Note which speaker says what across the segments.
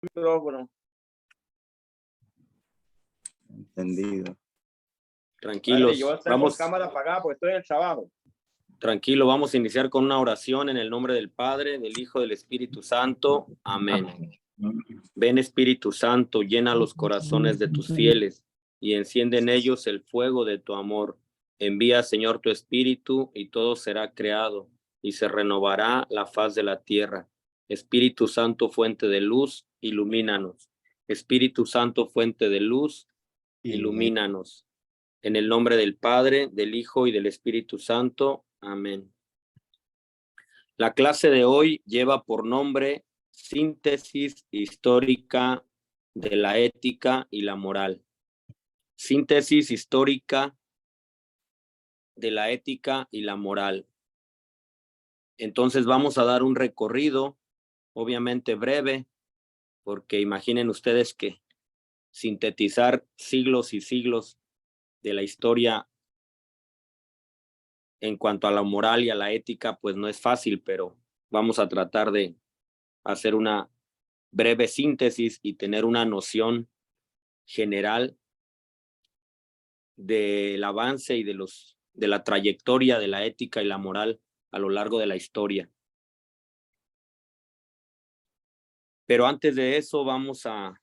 Speaker 1: micrófono.
Speaker 2: Entendido.
Speaker 3: Tranquilos.
Speaker 1: Padre, yo estoy con cámara apagada porque estoy en el trabajo.
Speaker 3: Tranquilo, vamos a iniciar con una oración en el nombre del Padre, del Hijo, del Espíritu Santo. Amén. Ven, Espíritu Santo, llena los corazones de tus fieles y enciende en ellos el fuego de tu amor. Envía, Señor, tu Espíritu y todo será creado y se renovará la faz de la tierra. Espíritu Santo, fuente de luz, ilumínanos. Espíritu Santo, fuente de luz, ilumínanos. En el nombre del Padre, del Hijo y del Espíritu Santo. Amén. La clase de hoy lleva por nombre Síntesis histórica de la ética y la moral. Síntesis histórica de la ética y la moral. Entonces vamos a dar un recorrido, obviamente breve, porque imaginen ustedes que sintetizar siglos y siglos de la historia en cuanto a la moral y a la ética, pues no es fácil, pero vamos a tratar de hacer una breve síntesis y tener una noción general del avance y de la trayectoria de la ética y la moral a lo largo de la historia. Pero antes de eso vamos a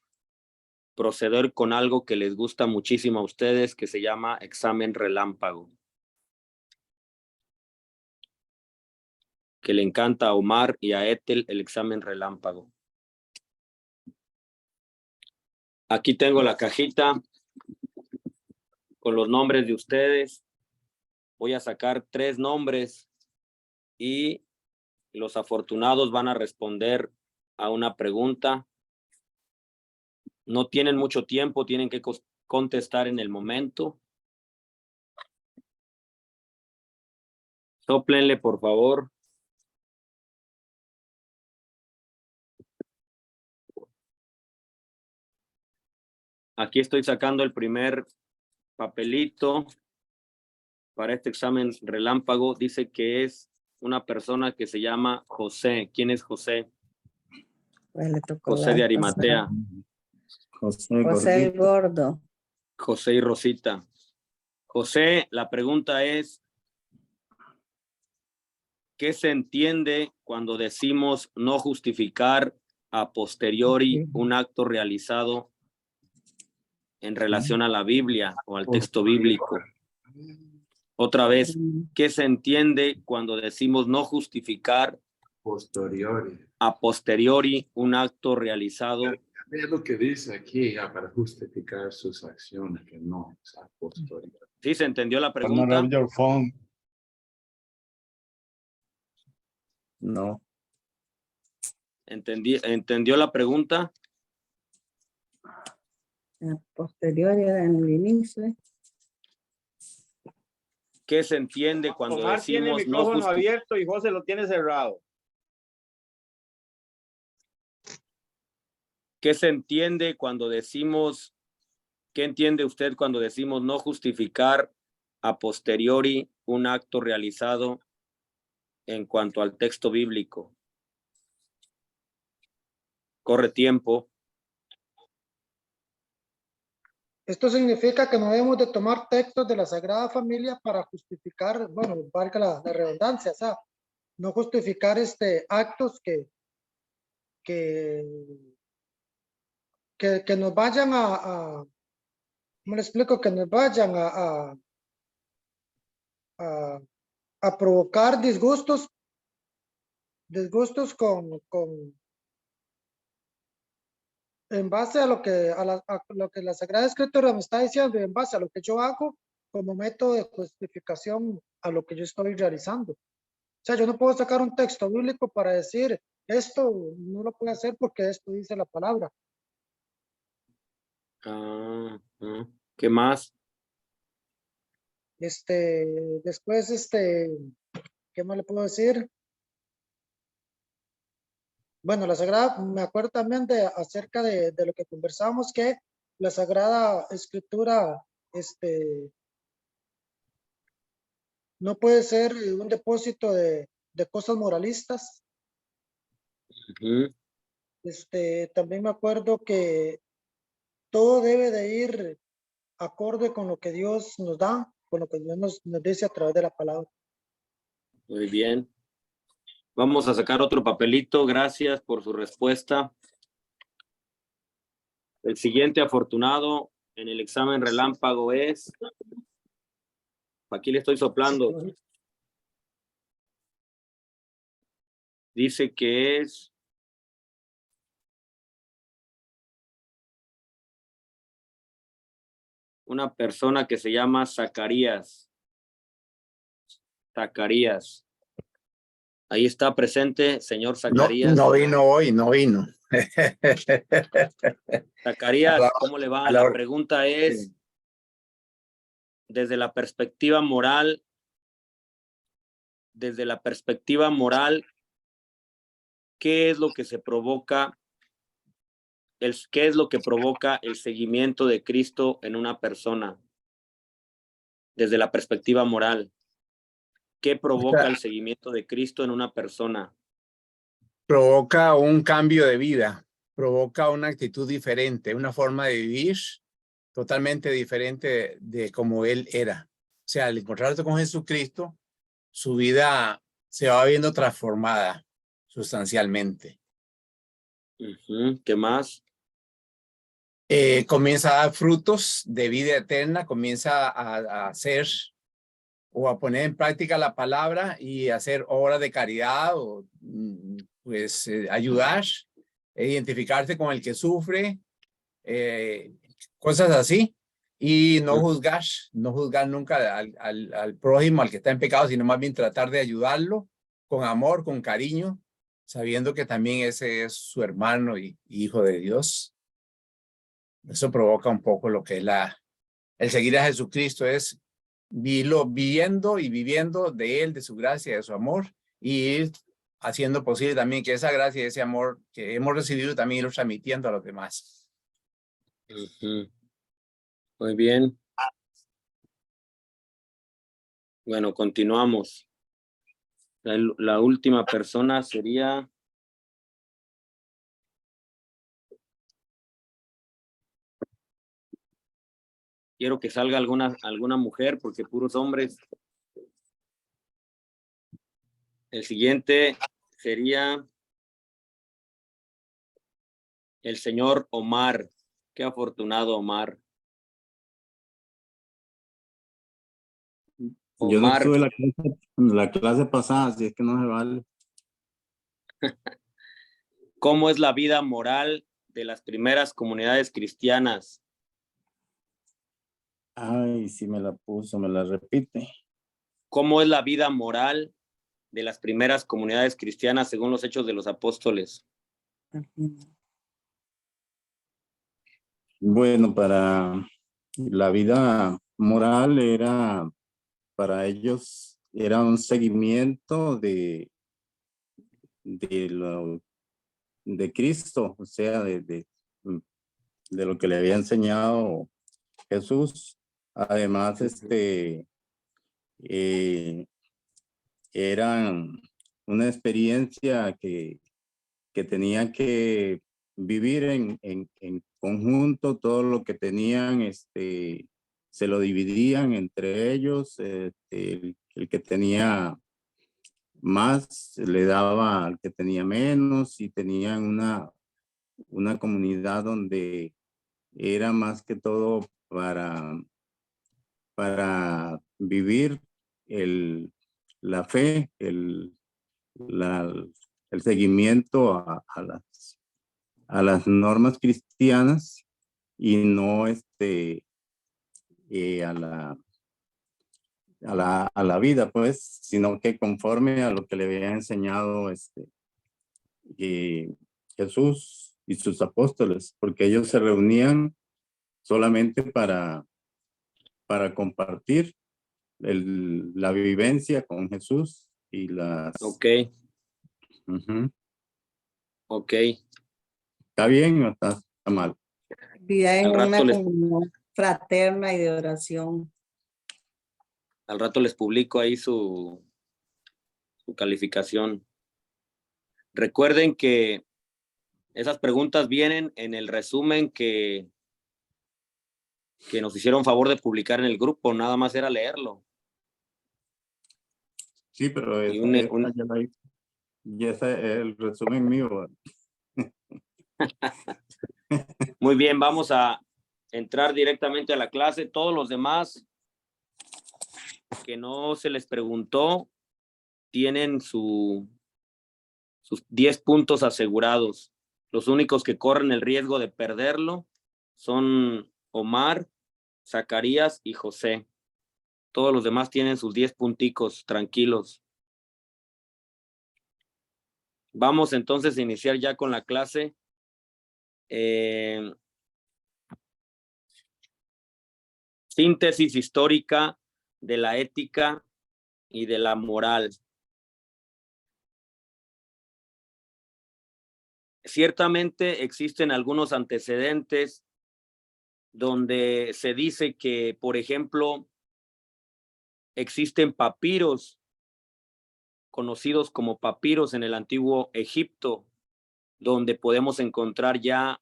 Speaker 3: proceder con algo que les gusta muchísimo a ustedes, que se llama examen relámpago, que le encanta a Omar y a Ethel el examen relámpago. Aquí tengo la cajita con los nombres de ustedes. Voy a sacar 3 nombres y los afortunados van a responder a una pregunta. No tienen mucho tiempo, tienen que contestar en el momento. Sóplenle, por favor. Aquí estoy sacando el primer papelito para este examen relámpago. Dice que es una persona que se llama José. ¿Quién es José?
Speaker 4: Pues le tocó
Speaker 3: José de Arimatea.
Speaker 4: José el Gordo.
Speaker 3: José y Rosita. José, la pregunta es, ¿qué se entiende cuando decimos no justificar a posteriori un acto realizado en relación a la Biblia o al texto bíblico? Otra vez, ¿qué se entiende cuando decimos no justificar a posteriori un acto realizado?
Speaker 5: Es lo que dice aquí ya para justificar sus acciones, que no es a posteriori.
Speaker 3: ¿Sí se entendió la pregunta?
Speaker 2: No.
Speaker 3: ¿Entendió la pregunta?
Speaker 4: A posteriori en el inicio.
Speaker 3: ¿Qué se entiende cuando
Speaker 1: Omar tiene el
Speaker 3: decimos
Speaker 1: micrófono abierto y José lo tiene cerrado.
Speaker 3: ¿Qué se entiende cuando decimos, qué entiende usted cuando decimos no justificar a posteriori un acto realizado en cuanto al texto bíblico? Corre tiempo.
Speaker 6: Esto significa que no debemos de tomar textos de la Sagrada Familia para justificar, bueno, valga la redundancia, o sea, no justificar actos que nos vayan ¿cómo le explico? Que nos vayan a provocar disgustos en base a lo que lo que la Sagrada Escritura me está diciendo, en base a lo que yo hago como método de justificación a lo que yo estoy realizando. O sea, yo no puedo sacar un texto bíblico para decir esto no lo puedo hacer porque esto dice la palabra.
Speaker 3: ¿Qué más?
Speaker 6: Después, ¿qué más le puedo decir? Bueno, la Sagrada, me acuerdo también acerca de lo que conversamos, que la Sagrada Escritura, no puede ser un depósito de cosas moralistas. También me acuerdo que todo debe de ir acorde con lo que Dios nos da, con lo que Dios nos dice a través de la palabra.
Speaker 3: Muy bien. Vamos a sacar otro papelito. Gracias por su respuesta. El siguiente afortunado en el examen relámpago es... Aquí le estoy soplando. Dice que es... una persona que se llama Zacarías. Zacarías. Ahí está presente, señor Zacarías.
Speaker 7: No vino hoy, no vino.
Speaker 3: Zacarías, ¿cómo le va? La pregunta es, desde la perspectiva moral, ¿qué es lo que se provoca? ¿Qué es lo que provoca el seguimiento de Cristo en una persona? Desde la perspectiva moral, ¿qué provoca el seguimiento de Cristo en una persona?
Speaker 7: Provoca un cambio de vida, provoca una actitud diferente, una forma de vivir totalmente diferente de como él era. O sea, al encontrarse con Jesucristo, su vida se va viendo transformada sustancialmente.
Speaker 3: ¿Qué más?
Speaker 7: Comienza a dar frutos de vida eterna, comienza a hacer o a poner en práctica la palabra y hacer obras de caridad o pues ayudar, identificarse con el que sufre, cosas así, y no juzgar nunca al prójimo, al que está en pecado, sino más bien tratar de ayudarlo con amor, con cariño, sabiendo que también ese es su hermano y hijo de Dios. Eso provoca un poco lo que es el seguir a Jesucristo, es viviendo y viviendo de Él, de su gracia, de su amor, y ir haciendo posible también que esa gracia y ese amor que hemos recibido también irlo transmitiendo a los demás.
Speaker 3: Muy bien. Bueno, continuamos. La última persona sería... Quiero que salga alguna mujer, porque puros hombres. El siguiente sería el señor Omar. Qué afortunado, Omar.
Speaker 2: Yo no
Speaker 3: Omar,
Speaker 2: estuve en la clase pasada, así es que no se vale.
Speaker 3: ¿cómo es la vida moral de las primeras comunidades cristianas?
Speaker 2: Ay, sí me la puso, me la repite.
Speaker 3: ¿Cómo es la vida moral de las primeras comunidades cristianas según los Hechos de los Apóstoles?
Speaker 2: Bueno, para la vida moral para ellos era un seguimiento de Cristo, o sea, de lo que le había enseñado Jesús. Además, era una experiencia que tenían que vivir en conjunto. Todo lo que tenían, se lo dividían entre ellos. El que tenía más le daba al que tenía menos, y tenían una comunidad donde era más que todo para vivir la fe, el seguimiento a las normas cristianas, y no a la vida, pues, sino que conforme a lo que le había enseñado Jesús y sus apóstoles, porque ellos se reunían solamente para compartir la vivencia con Jesús y las...
Speaker 3: Ok. Ok.
Speaker 2: ¿Está bien o está mal?
Speaker 4: Vida en
Speaker 3: Al rato
Speaker 4: una
Speaker 3: les-
Speaker 4: comunión fraterna y de oración.
Speaker 3: Al rato les publico ahí su calificación. Recuerden que Esas preguntas vienen en el resumen que nos hicieron favor de publicar en el grupo. Nada más era leerlo.
Speaker 2: Sí, pero
Speaker 3: Y
Speaker 2: ya ese es el resumen mío.
Speaker 3: Muy bien, vamos a entrar directamente a la clase. Todos los demás que no se les preguntó tienen sus 10 puntos asegurados. Los únicos que corren el riesgo de perderlo son Omar, Zacarías y José. Todos los demás tienen sus 10 punticos, tranquilos. Vamos entonces a iniciar ya con la clase. Síntesis histórica de la ética y de la moral. Ciertamente existen algunos antecedentes donde se dice que, por ejemplo, existen papiros conocidos como papiros en el antiguo Egipto, donde podemos encontrar ya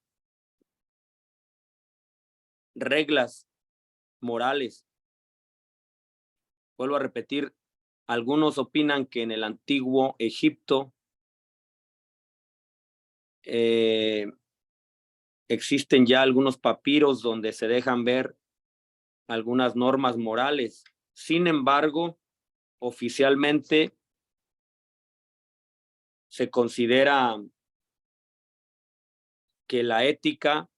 Speaker 3: reglas morales. Vuelvo a repetir, algunos opinan que en el antiguo Egipto existen ya algunos papiros donde se dejan ver algunas normas morales. Sin embargo, oficialmente se considera que la ética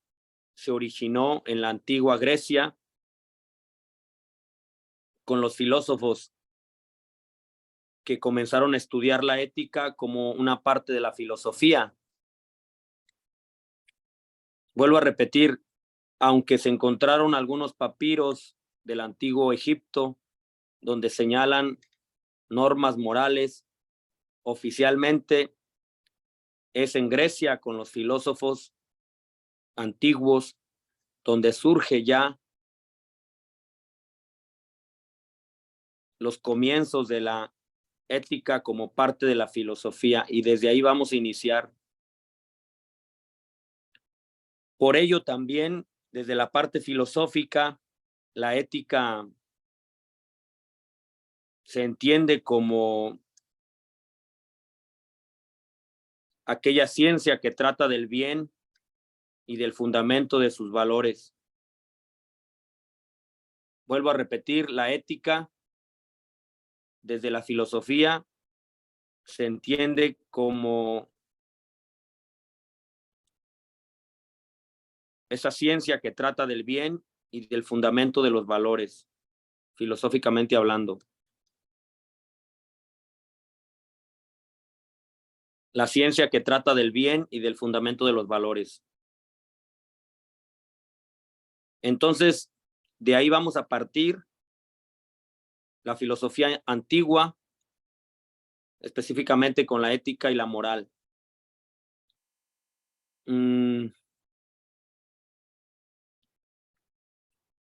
Speaker 3: se originó en la antigua Grecia con los filósofos que comenzaron a estudiar la ética como una parte de la filosofía. Vuelvo a repetir, aunque se encontraron algunos papiros del antiguo Egipto donde señalan normas morales, oficialmente es en Grecia con los filósofos antiguos donde surge ya los comienzos de la ética como parte de la filosofía, y desde ahí vamos a iniciar. Por ello también, desde la parte filosófica, la ética se entiende como aquella ciencia que trata del bien y del fundamento de sus valores. Vuelvo a repetir, la ética desde la filosofía se entiende como esa ciencia que trata del bien y del fundamento de los valores, filosóficamente hablando. La ciencia que trata del bien y del fundamento de los valores. Entonces, de ahí vamos a partir la filosofía antigua, específicamente con la ética y la moral.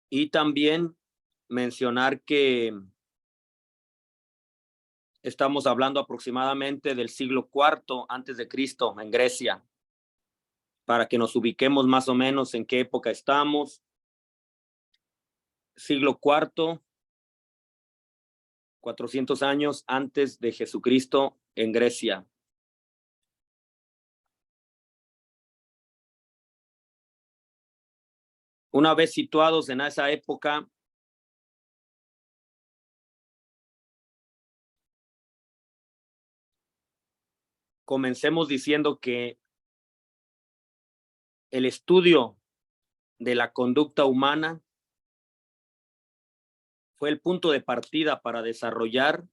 Speaker 3: Y también mencionar que estamos hablando aproximadamente del siglo IV antes de Cristo en Grecia, para que nos ubiquemos más o menos en qué época estamos. Siglo IV, 400 años antes de Jesucristo en Grecia. Una vez situados en esa época, comencemos diciendo que el estudio de la conducta humana fue el punto de partida para desarrollar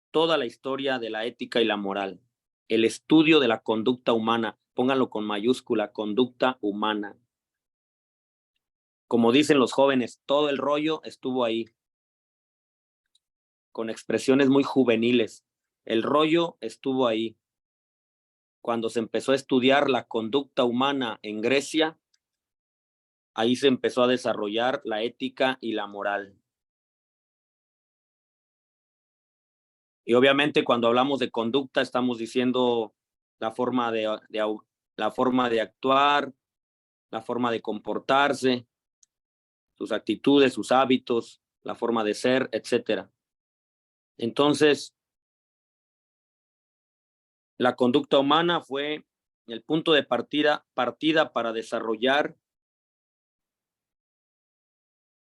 Speaker 3: toda la historia de la ética y la moral. El estudio de la conducta humana, pónganlo con mayúscula, conducta humana. Como dicen los jóvenes, todo el rollo estuvo ahí, con expresiones muy juveniles. El rollo estuvo ahí. Cuando se empezó a estudiar la conducta humana en Grecia, ahí se empezó a desarrollar la ética y la moral. Y obviamente cuando hablamos de conducta estamos diciendo la forma de la forma de actuar, la forma de comportarse, sus actitudes, sus hábitos, la forma de ser, etcétera. Entonces, la conducta humana fue el punto de partida para desarrollar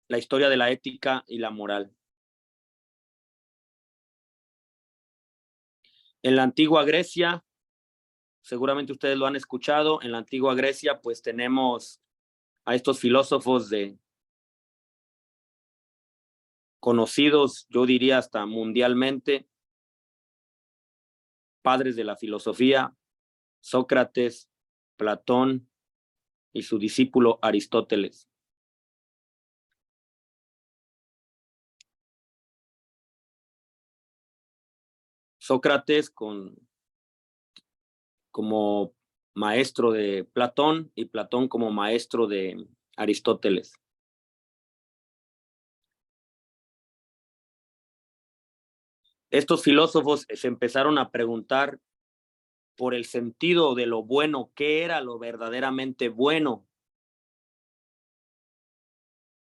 Speaker 3: la historia de la ética y la moral. En la antigua Grecia, seguramente ustedes lo han escuchado, en la antigua Grecia pues tenemos a estos filósofos conocidos, yo diría hasta mundialmente, padres de la filosofía, Sócrates, Platón y su discípulo Aristóteles. Sócrates como maestro de Platón y Platón como maestro de Aristóteles. Estos filósofos se empezaron a preguntar por el sentido de lo bueno, qué era lo verdaderamente bueno.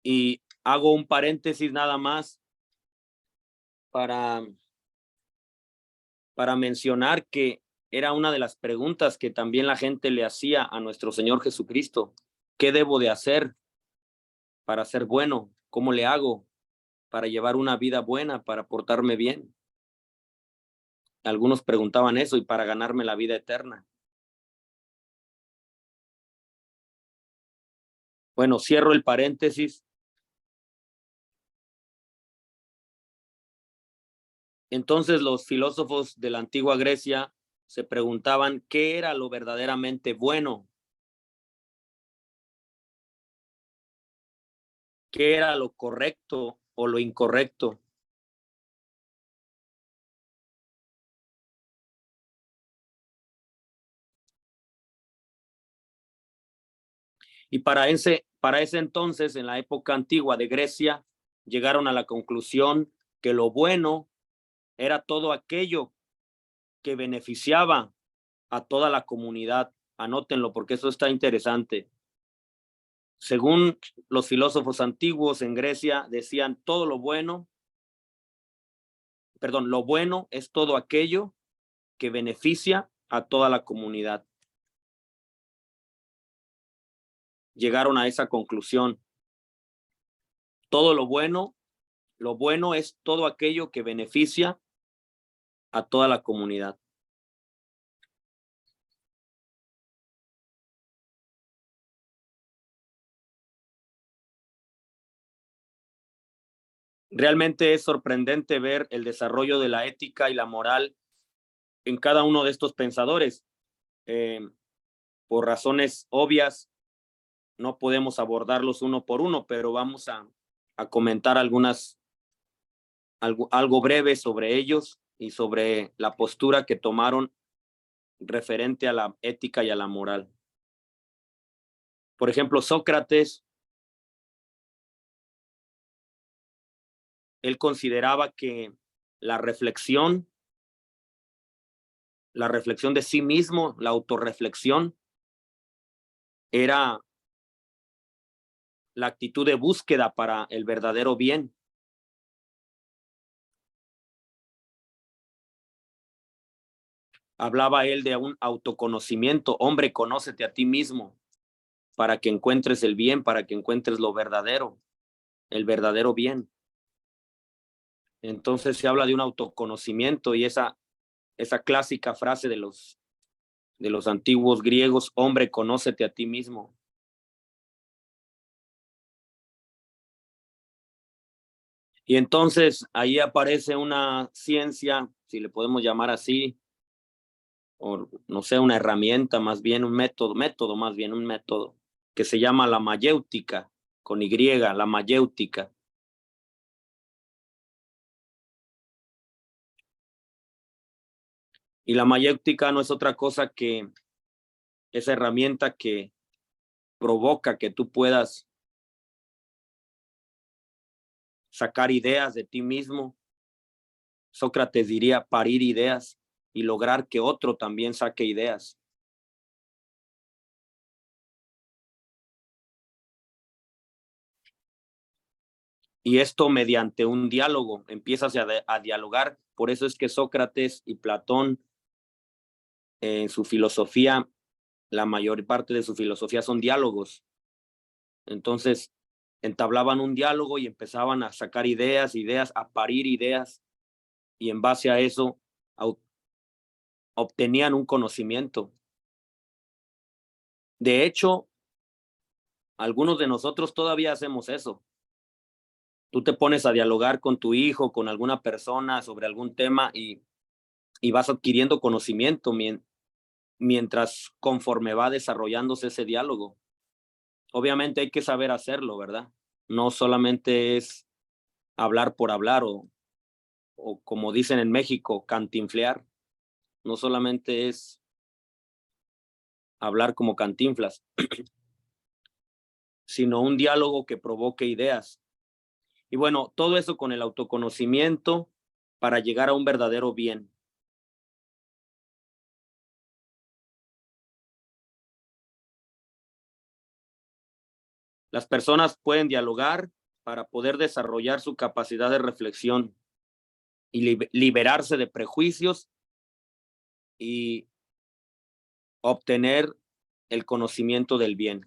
Speaker 3: Y hago un paréntesis nada más para mencionar que era una de las preguntas que también la gente le hacía a nuestro Señor Jesucristo. ¿Qué debo de hacer para ser bueno? ¿Cómo le hago para llevar una vida buena, para portarme bien? Algunos preguntaban eso, y para ganarme la vida eterna. Bueno, cierro el paréntesis. Entonces los filósofos de la antigua Grecia se preguntaban qué era lo verdaderamente bueno, qué era lo correcto o lo incorrecto. Y para ese entonces, en la época antigua de Grecia, llegaron a la conclusión que lo bueno era todo aquello que beneficiaba a toda la comunidad. Anótenlo porque eso está interesante. Según los filósofos antiguos en Grecia, decían lo bueno es todo aquello que beneficia a toda la comunidad. Llegaron a esa conclusión. Todo lo bueno es todo aquello que beneficia a toda la comunidad. Realmente es sorprendente ver el desarrollo de la ética y la moral en cada uno de estos pensadores. Por razones obvias, no podemos abordarlos uno por uno, pero vamos a comentar algo breve sobre ellos y sobre la postura que tomaron referente a la ética y a la moral. Por ejemplo, Sócrates, él consideraba que la reflexión de sí mismo, la autorreflexión, era la actitud de búsqueda para el verdadero bien. Hablaba él de un autoconocimiento. Hombre, conócete a ti mismo para que encuentres el bien, para que encuentres lo verdadero, el verdadero bien. Entonces se habla de un autoconocimiento, y esa clásica frase de los antiguos griegos: hombre, conócete a ti mismo. Y entonces ahí aparece una ciencia, si le podemos llamar así, o no sé, una herramienta, más bien un método, que se llama la mayéutica, con Y, la mayéutica. Y la mayéutica no es otra cosa que esa herramienta que provoca que tú puedas sacar ideas de ti mismo. Sócrates diría parir ideas y lograr que otro también saque ideas. Y esto mediante un diálogo, empiezas a dialogar. Por eso es que Sócrates y Platón, en su filosofía, la mayor parte de su filosofía son diálogos. Entonces, entablaban un diálogo y empezaban a sacar ideas, a parir ideas, y en base a eso obtenían un conocimiento. De hecho, algunos de nosotros todavía hacemos eso. Tú te pones a dialogar con tu hijo, con alguna persona sobre algún tema y vas adquiriendo conocimiento mientras conforme va desarrollándose ese diálogo. Obviamente hay que saber hacerlo, ¿verdad? No solamente es hablar por hablar o como dicen en México, cantinflear. No solamente es hablar como Cantinflas, sino un diálogo que provoque ideas. Y bueno, todo eso con el autoconocimiento para llegar a un verdadero bien. Las personas pueden dialogar para poder desarrollar su capacidad de reflexión y liberarse de prejuicios y obtener el conocimiento del bien.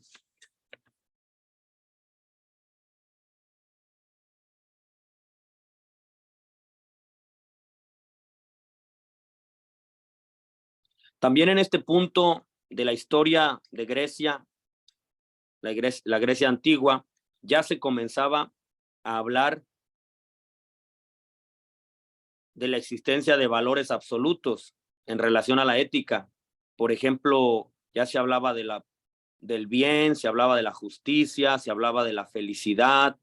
Speaker 3: También en este punto de la historia de Grecia, la Grecia antigua, ya se comenzaba a hablar de la existencia de valores absolutos en relación a la ética. Por ejemplo, ya se hablaba del bien, se hablaba de la justicia, se hablaba de la felicidad.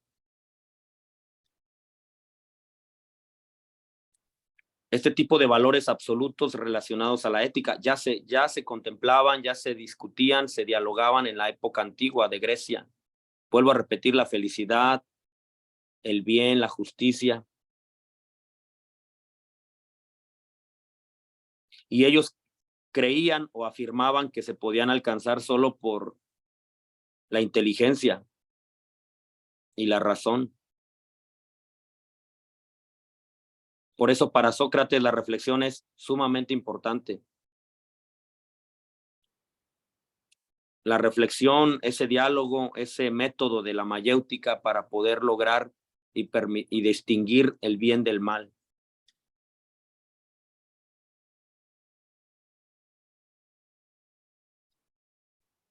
Speaker 3: Este tipo de valores absolutos relacionados a la ética ya se contemplaban, ya se discutían, se dialogaban en la época antigua de Grecia. Vuelvo a repetir, la felicidad, el bien, la justicia. Y ellos creían o afirmaban que se podían alcanzar solo por la inteligencia y la razón. Por eso para Sócrates la reflexión es sumamente importante. La reflexión, ese diálogo, ese método de la mayéutica para poder lograr y distinguir el bien del mal.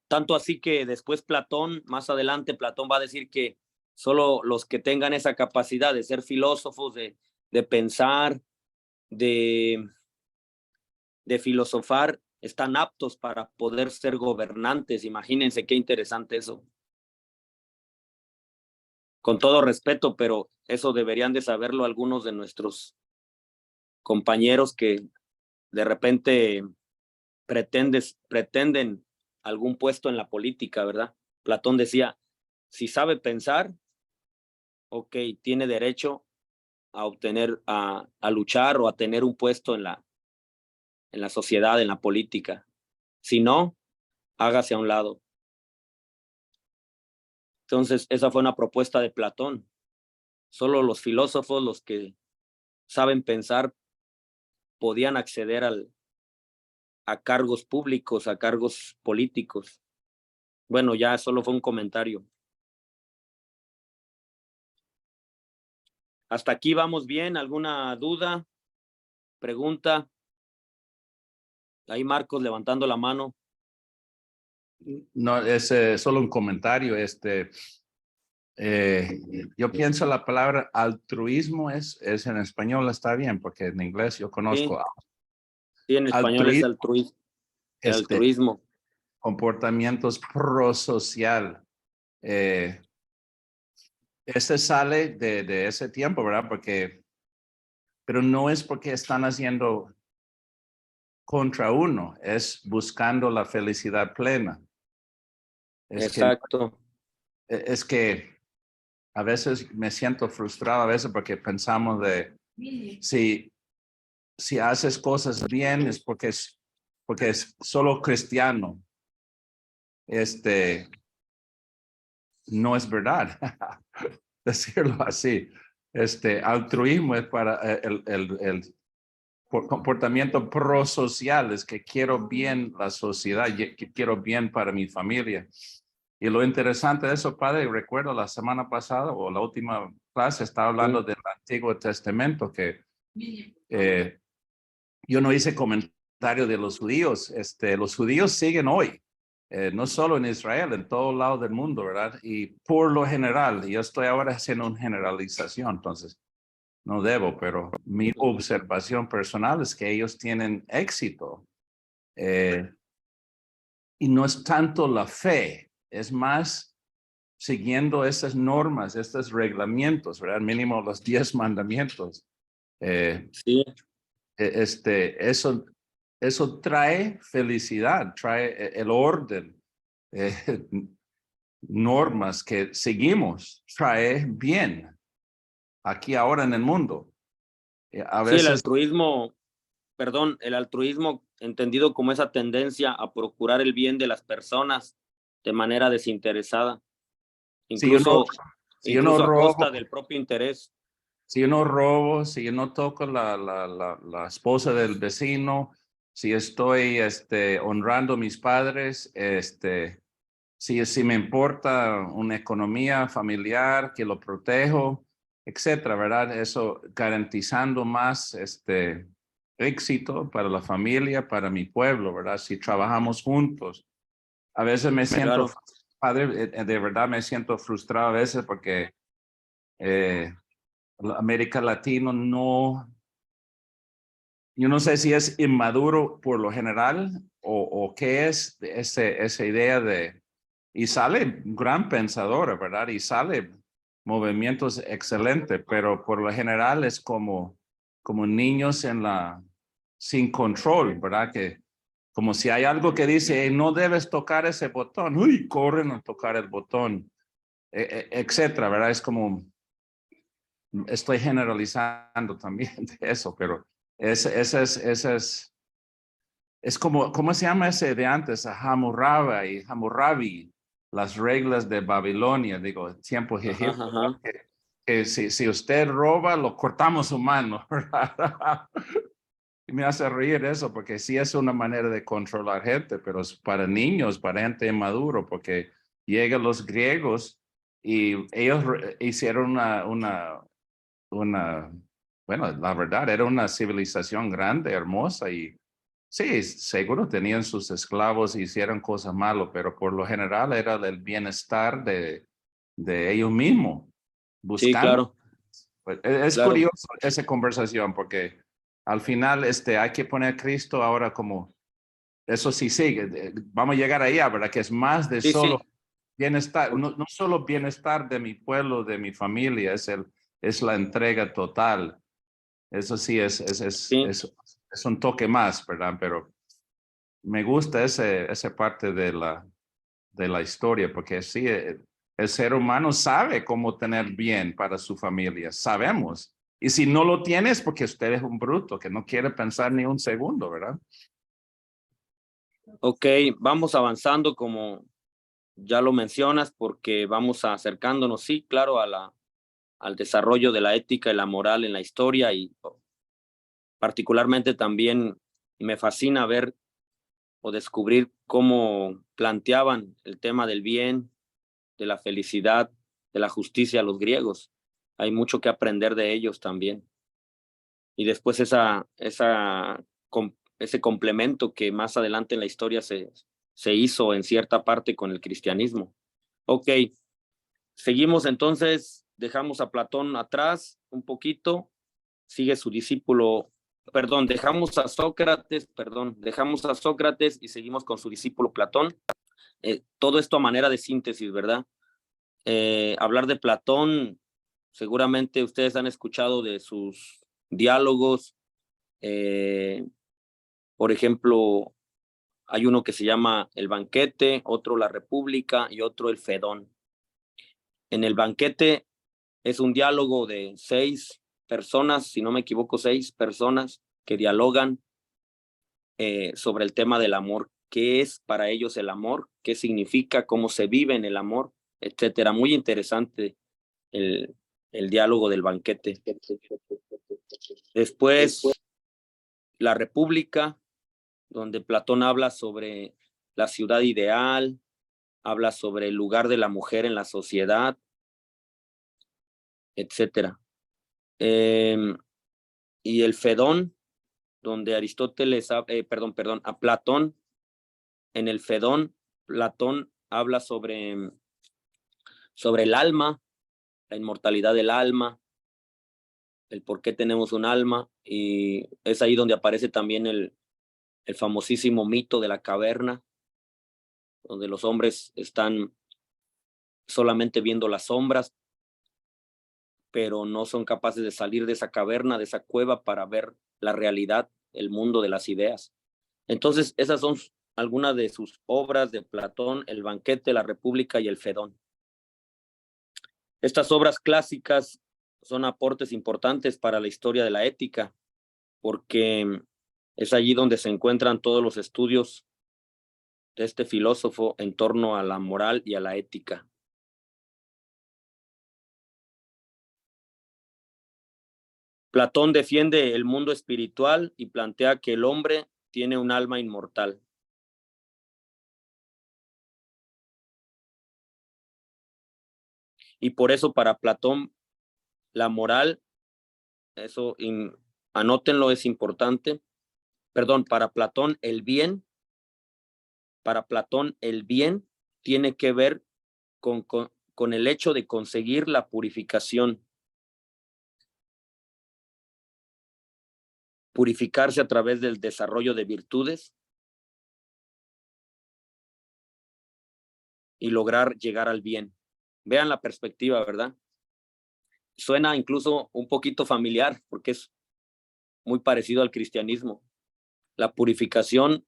Speaker 3: Tanto así que después Platón, más adelante Platón va a decir que solo los que tengan esa capacidad de ser filósofos, de pensar, de filosofar, están aptos para poder ser gobernantes. Imagínense qué interesante eso. Con todo respeto, pero eso deberían de saberlo algunos de nuestros compañeros que de repente pretenden algún puesto en la política, ¿verdad? Platón decía, si sabe pensar, ok, tiene derecho a obtener, a luchar o a tener un puesto en la sociedad, en la política. Si no, hágase a un lado. Entonces, esa fue una propuesta de Platón. Solo los filósofos, los que saben pensar, podían acceder a cargos públicos, a cargos políticos. Bueno, ya solo fue un comentario. ¿Hasta aquí vamos bien? ¿Alguna duda? ¿Pregunta? Ahí Marcos levantando la mano.
Speaker 5: No, es solo un comentario. Yo pienso la palabra altruismo es en español, está bien, porque en inglés yo conozco
Speaker 3: Sí, en español es altruismo.
Speaker 5: Comportamientos prosocial. Ese sale de ese tiempo, ¿verdad? Pero no es porque están haciendo contra uno, es buscando la felicidad plena.
Speaker 3: Exacto.
Speaker 5: Es que a veces me siento frustrado, a veces porque pensamos de si haces cosas bien es porque es solo cristiano. No es verdad. decirlo así. Altruismo es para comportamiento prosocial, es que quiero bien la sociedad, que quiero bien para mi familia. Y lo interesante de eso, padre, recuerdo la semana pasada o la última clase estaba hablando del Antiguo Testamento, que yo no hice comentario de los judíos. Los judíos siguen hoy, no solo en Israel, en todo lado del mundo, ¿verdad? Y por lo general, yo estoy ahora haciendo una generalización, entonces no debo, pero mi observación personal es que ellos tienen éxito. Y no es tanto la fe, es más siguiendo esas normas, estos reglamentos, ¿verdad? Mínimo los 10 mandamientos.
Speaker 3: Sí,
Speaker 5: Eso trae felicidad, trae el orden, normas que seguimos, trae bien aquí ahora en el mundo. A
Speaker 3: sí, el
Speaker 5: veces,
Speaker 3: altruismo, perdón, el altruismo entendido como esa tendencia a procurar el bien de las personas de manera desinteresada,
Speaker 5: si yo no,
Speaker 3: incluso,
Speaker 5: si yo no
Speaker 3: incluso a
Speaker 5: robo,
Speaker 3: costa del propio interés.
Speaker 5: si yo no robo, si yo no toco la esposa del vecino, si estoy honrando a mis padres, si me importa una economía familiar, que lo protejo, etcétera, ¿verdad? Eso garantizando más éxito para la familia, para mi pueblo, ¿verdad? Si trabajamos juntos. A veces me siento,
Speaker 3: Claro.
Speaker 5: padre, de verdad me siento frustrado a veces porque América Latina yo no sé si es inmaduro por lo general o qué es esa idea y sale gran pensadora, ¿verdad? Y sale movimientos excelentes, pero por lo general es como niños sin control, ¿verdad? Que como si hay algo que dice, "Hey, no debes tocar ese botón", uy, corren a tocar el botón, etcétera, ¿verdad? Es como, estoy generalizando también de eso, pero es como, ¿cómo se llama ese de antes? Hammurabi, las reglas de Babilonia, digo, tiempos
Speaker 3: Ajá,
Speaker 5: egipcios,
Speaker 3: ajá.
Speaker 5: que si usted roba, lo cortamos su mano, ¿verdad? Y me hace reír eso, porque sí es una manera de controlar gente, pero es para niños, para gente inmaduro, porque llegan los griegos y ellos hicieron bueno, la verdad, era una civilización grande, hermosa, y sí, seguro tenían sus esclavos y hicieron cosas malas, pero por lo general era el bienestar de ellos mismos,
Speaker 3: Sí,
Speaker 5: buscando.
Speaker 3: claro,
Speaker 5: Pues, es
Speaker 3: claro.
Speaker 5: curioso esa conversación, porque al final hay que poner a Cristo ahora como, eso sí sigue, vamos a llegar allá, ¿verdad? Que es más de
Speaker 3: Sí,
Speaker 5: solo
Speaker 3: sí.
Speaker 5: bienestar, no solo bienestar de mi pueblo, de mi familia, es la entrega total. Eso sí
Speaker 3: Sí.
Speaker 5: es un toque más, ¿verdad? Pero me gusta esa parte de la historia, porque sí, el ser humano sabe cómo tener bien para su familia, sabemos. Y si no lo tienes, porque usted es un bruto que no quiere pensar ni un segundo, ¿verdad?
Speaker 3: Ok, vamos avanzando como ya lo mencionas, porque vamos acercándonos, sí, claro, al desarrollo de la ética y la moral en la historia, y particularmente también me fascina ver o descubrir cómo planteaban el tema del bien, de la felicidad, de la justicia a los griegos. Hay mucho que aprender de ellos también. Y después ese complemento que más adelante en la historia se hizo en cierta parte con el cristianismo. Ok, seguimos entonces, dejamos a Platón atrás un poquito, sigue su discípulo, dejamos a Sócrates y seguimos con su discípulo Platón. Todo esto a manera de síntesis, ¿verdad? Hablar de Platón, seguramente ustedes han escuchado de sus diálogos. Por ejemplo, hay uno que se llama El Banquete, otro La República y otro El Fedón. En El Banquete es un diálogo de 6 personas, si no me equivoco, 6 personas que dialogan sobre el tema del amor. ¿Qué es para ellos el amor? ¿Qué significa? ¿Cómo se vive en el amor? Etcétera. Muy interesante el diálogo del banquete. Después, la República, donde Platón habla sobre la ciudad ideal, habla sobre el lugar de la mujer en la sociedad, etcétera. Y el Fedón, donde Aristóteles, a Platón, en el Fedón, Platón habla sobre el alma, la inmortalidad del alma, el por qué tenemos un alma, y es ahí donde aparece también el famosísimo mito de la caverna, donde los hombres están solamente viendo las sombras, pero no son capaces de salir de esa caverna, de esa cueva, para ver la realidad, el mundo de las ideas. Entonces, esas son algunas de sus obras de Platón: el banquete, la República y el Fedón. Estas obras clásicas son aportes importantes para la historia de la ética, porque es allí donde se encuentran todos los estudios de este filósofo en torno a la moral y a la ética. Platón defiende el mundo espiritual y plantea que el hombre tiene un alma inmortal. Y por eso para Platón la moral, eso anótenlo, es importante. Perdón, para Platón el bien tiene que ver con el hecho de conseguir la purificación. Purificarse a través del desarrollo de virtudes y lograr llegar al bien. Vean la perspectiva, ¿verdad? Suena incluso un poquito familiar porque es muy parecido al cristianismo. La purificación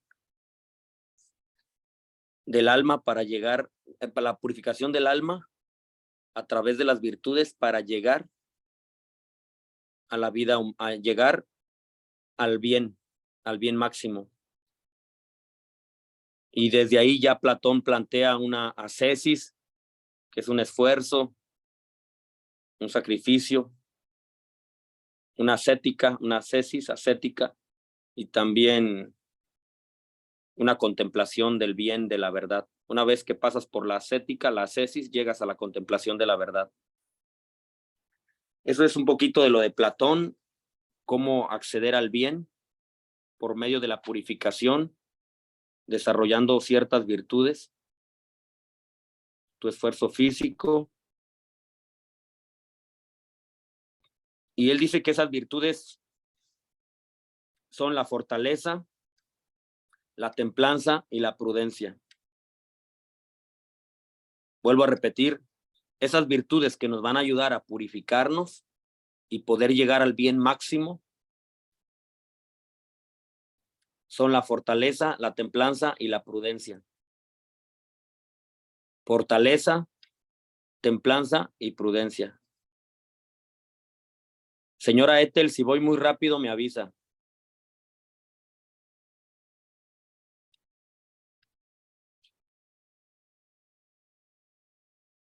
Speaker 3: del alma la purificación del alma a través de las virtudes para llegar a la vida, a llegar al bien máximo. Y desde ahí ya Platón plantea una ascesis, que es un esfuerzo, un sacrificio, una ascesis ascética, y también una contemplación del bien, de la verdad. Una vez que pasas por la ascética, la ascesis, llegas a la contemplación de la verdad. Eso es un poquito de lo de Platón, cómo acceder al bien por medio de la purificación, desarrollando ciertas virtudes, tu esfuerzo físico. Y él dice que esas virtudes son la fortaleza, la templanza y la prudencia. Vuelvo a repetir, esas virtudes que nos van a ayudar a purificarnos y poder llegar al bien máximo son la fortaleza, la templanza y la prudencia. Fortaleza, templanza y prudencia. Señora Ethel, si voy muy rápido me avisa.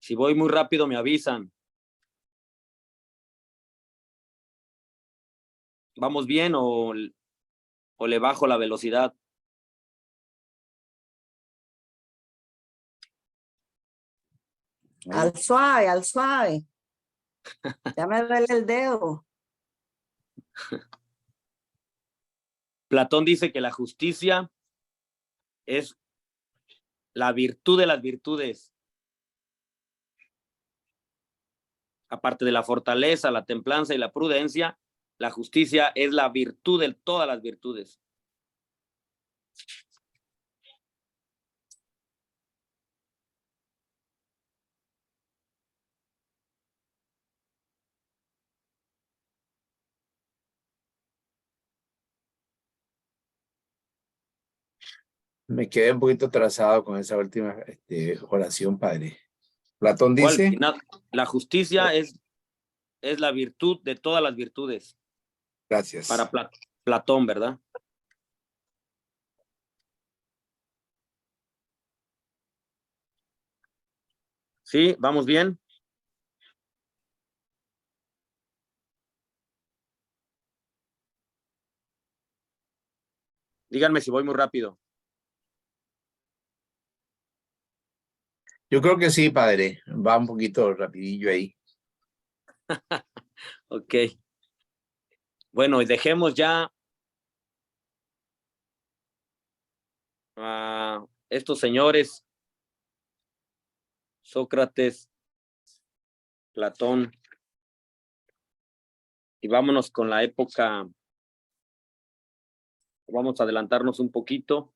Speaker 3: Si voy muy rápido me avisan. ¿Vamos bien o le bajo la velocidad?
Speaker 4: Al suave, al suave. Ya me duele el dedo.
Speaker 3: Platón dice que la justicia es la virtud de las virtudes. Aparte de la fortaleza, la templanza y la prudencia, la justicia es la virtud de todas las virtudes.
Speaker 7: Me quedé un poquito atrasado con esa última oración, padre. Platón dice.
Speaker 3: La justicia es la virtud de todas las virtudes.
Speaker 7: Gracias.
Speaker 3: Para Platón, ¿verdad? Sí, vamos bien. Díganme si voy muy rápido.
Speaker 7: Yo creo que sí, padre. Va un poquito rapidillo ahí.
Speaker 3: Ok. Bueno, y dejemos ya a estos señores, Sócrates, Platón, y vámonos con la época. Vamos a adelantarnos un poquito.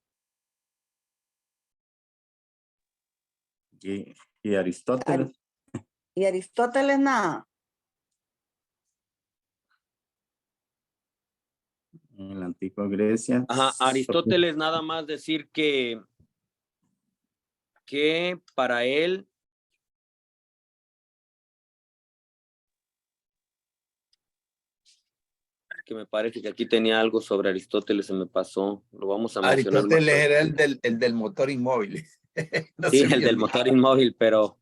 Speaker 2: Y Aristóteles.
Speaker 4: Y Aristóteles nada.
Speaker 2: En la antigua Grecia.
Speaker 3: Ajá, Aristóteles nada más decir que para él que me parece que aquí tenía algo sobre Aristóteles, se me pasó, lo vamos a mencionar más
Speaker 7: Aristóteles
Speaker 3: tarde.
Speaker 7: era el del motor inmóvil. No
Speaker 3: Sí,
Speaker 7: se me
Speaker 3: el del
Speaker 7: olvida.
Speaker 3: motor inmóvil, pero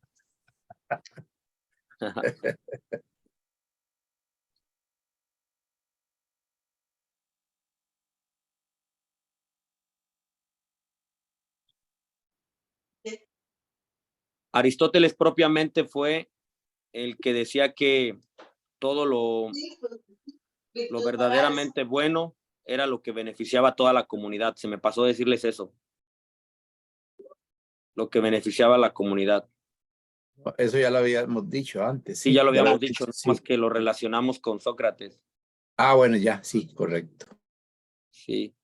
Speaker 3: Aristóteles propiamente fue el que decía que todo lo verdaderamente bueno era lo que beneficiaba a toda la comunidad. Se me pasó decirles eso. Lo que beneficiaba a la comunidad.
Speaker 7: Eso ya lo habíamos dicho antes.
Speaker 3: Sí, ya lo habíamos
Speaker 7: habíamos
Speaker 3: dicho,
Speaker 7: sí.
Speaker 3: más que lo relacionamos con Sócrates.
Speaker 7: Ah, bueno, ya, sí, correcto.
Speaker 3: Sí.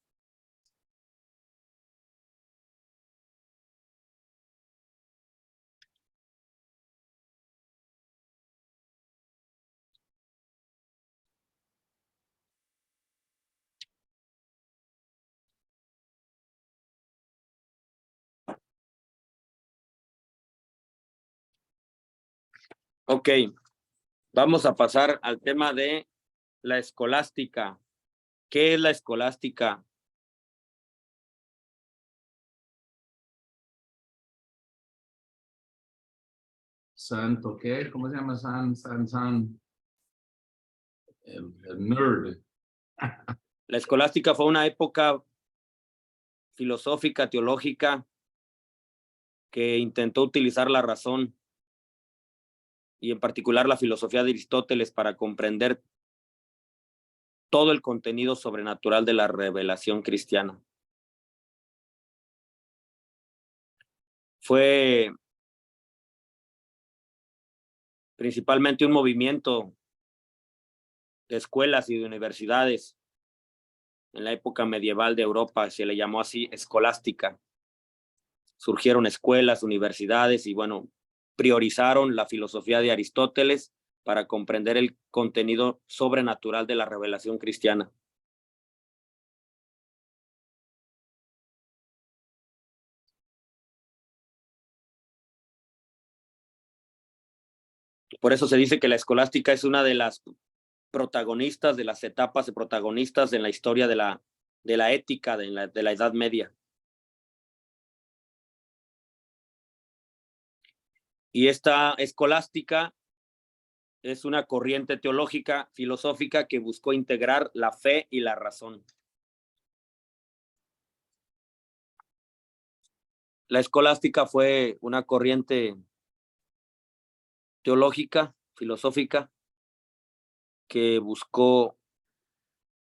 Speaker 3: Ok, vamos a pasar al tema de la escolástica. ¿Qué es la escolástica?
Speaker 5: Santo, ¿qué? ¿Cómo se llama? El nerd.
Speaker 3: La escolástica fue una época filosófica, teológica, que intentó utilizar la razón y en particular la filosofía de Aristóteles para comprender todo el contenido sobrenatural de la revelación cristiana. Fue principalmente un movimiento de escuelas y de universidades en la época medieval de Europa, se le llamó así escolástica. Surgieron escuelas, universidades y bueno, priorizaron la filosofía de Aristóteles para comprender el contenido sobrenatural de la revelación cristiana. Por eso se dice que la escolástica es una de las protagonistas, de las etapas de protagonistas en la historia de la ética de la Edad Media. Y esta escolástica es una corriente teológica, filosófica, que buscó integrar la fe y la razón. La escolástica fue una corriente teológica, filosófica, que buscó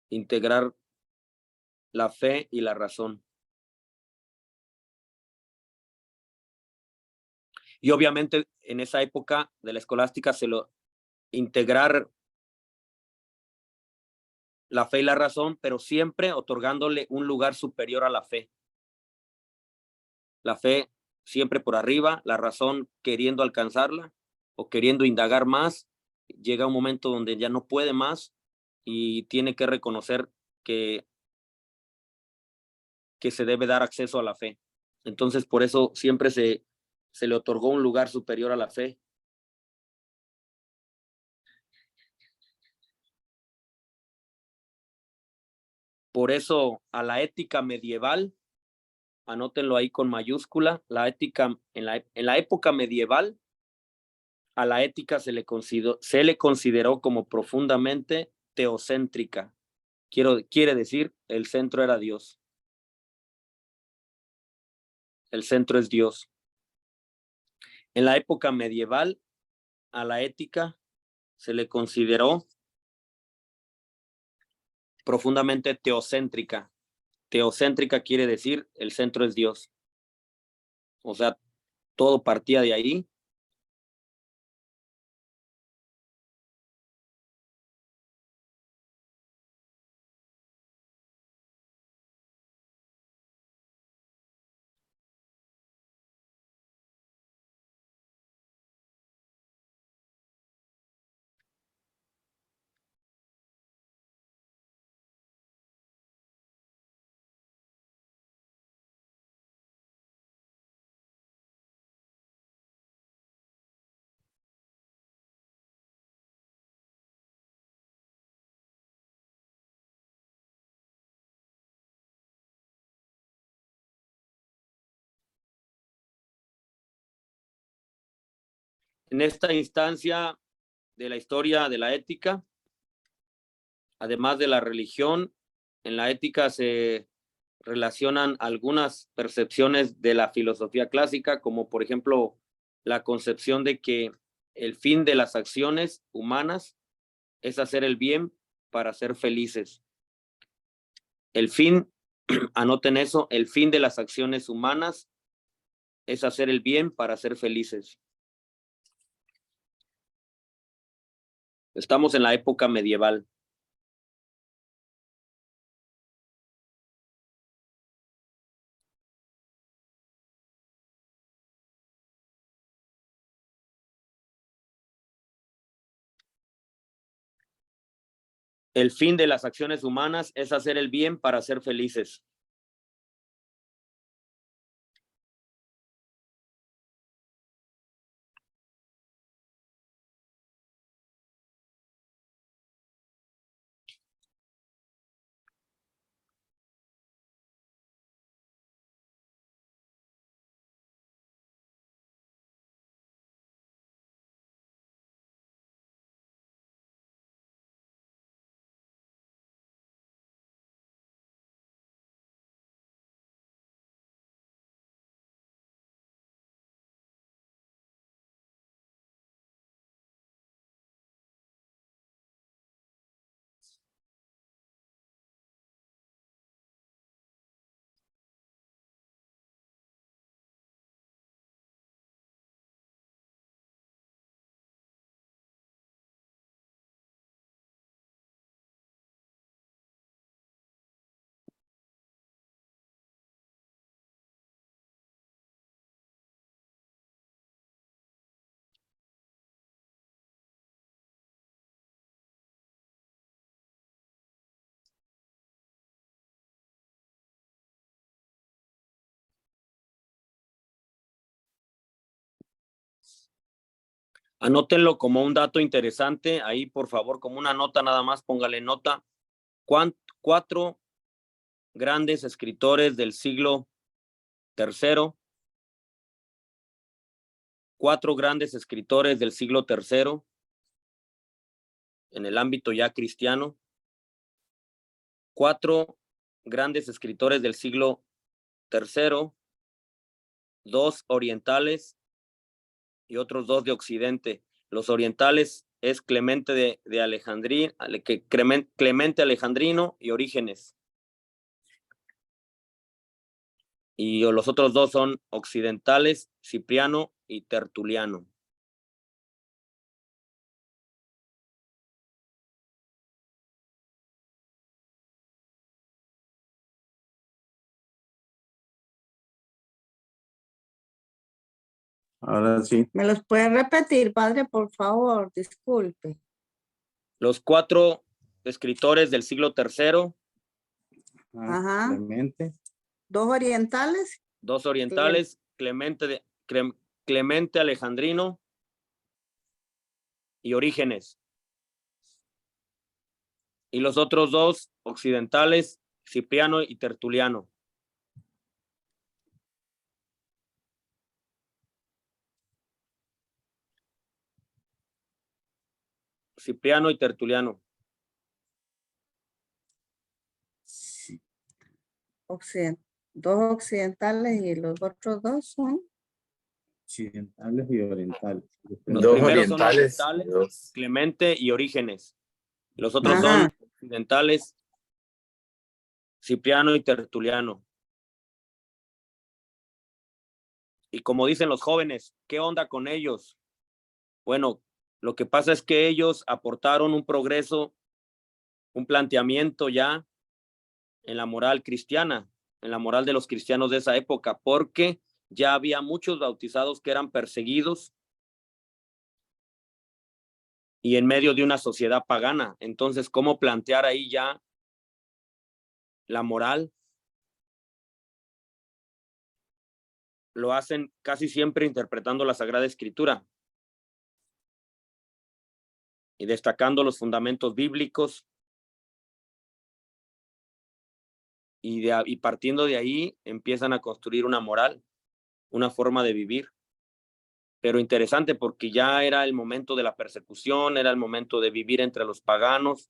Speaker 3: integrar la fe y la razón. Y obviamente en esa época de la escolástica se lo integrar la fe y la razón, pero siempre otorgándole un lugar superior a la fe. La fe siempre por arriba, la razón queriendo alcanzarla o queriendo indagar más, llega un momento donde ya no puede más y tiene que reconocer que se debe dar acceso a la fe. Entonces, por eso siempre se le otorgó un lugar superior a la fe. Por eso a la ética medieval, anótenlo ahí con mayúscula, la ética en la época medieval, a la ética se le consideró como profundamente teocéntrica. Quiere decir, el centro era Dios. El centro es Dios. En la época medieval, a la ética se le consideró profundamente teocéntrica. Teocéntrica quiere decir el centro es Dios. O sea, todo partía de ahí. En esta instancia de la historia de la ética, además de la religión, en la ética se relacionan algunas percepciones de la filosofía clásica, como por ejemplo la concepción de que el fin de las acciones humanas es hacer el bien para ser felices. El fin, anoten eso, el fin de las acciones humanas es hacer el bien para ser felices. Estamos en la época medieval. El fin de las acciones humanas es hacer el bien para ser felices. Anótenlo como un dato interesante. Ahí, por favor, como una nota nada más, póngale nota. 4 grandes escritores del siglo III. 4 grandes escritores del siglo III en el ámbito ya cristiano. 4 grandes escritores del siglo III, 2 orientales y otros 2 de Occidente. Los orientales es Clemente de Alejandría, Clemente Alejandrino y Orígenes. Y los otros 2 son occidentales, Cipriano y Tertuliano.
Speaker 2: Ahora sí.
Speaker 4: ¿Me los puede repetir, padre, por favor? Disculpe.
Speaker 3: Los 4 escritores del siglo III.
Speaker 4: Ajá.
Speaker 2: Clemente.
Speaker 4: 2 orientales.
Speaker 3: 2 orientales, Clemente Alejandrino y Orígenes. Y los otros 2 occidentales, Cipriano y Tertuliano. Cipriano y Tertuliano.
Speaker 4: Occidente. dos occidentales y los otros dos son.
Speaker 2: Occidentales y orientales.
Speaker 3: Los
Speaker 7: Dos
Speaker 3: primeros son
Speaker 7: orientales,
Speaker 3: orientales,
Speaker 7: dos.
Speaker 3: Clemente y Orígenes. Los otros
Speaker 4: Ajá.
Speaker 3: son occidentales, Cipriano y Tertuliano. Y como dicen los jóvenes, ¿qué onda con ellos? Bueno, lo que pasa es que ellos aportaron un progreso, un planteamiento ya en la moral cristiana, en la moral de los cristianos de esa época, porque ya había muchos bautizados que eran perseguidos y en medio de una sociedad pagana. Entonces, ¿cómo plantear ahí ya la moral? Lo hacen casi siempre interpretando la Sagrada Escritura y destacando los fundamentos bíblicos, y partiendo de ahí empiezan a construir una moral, una forma de vivir. Pero interesante porque ya era el momento de la persecución, era el momento de vivir entre los paganos.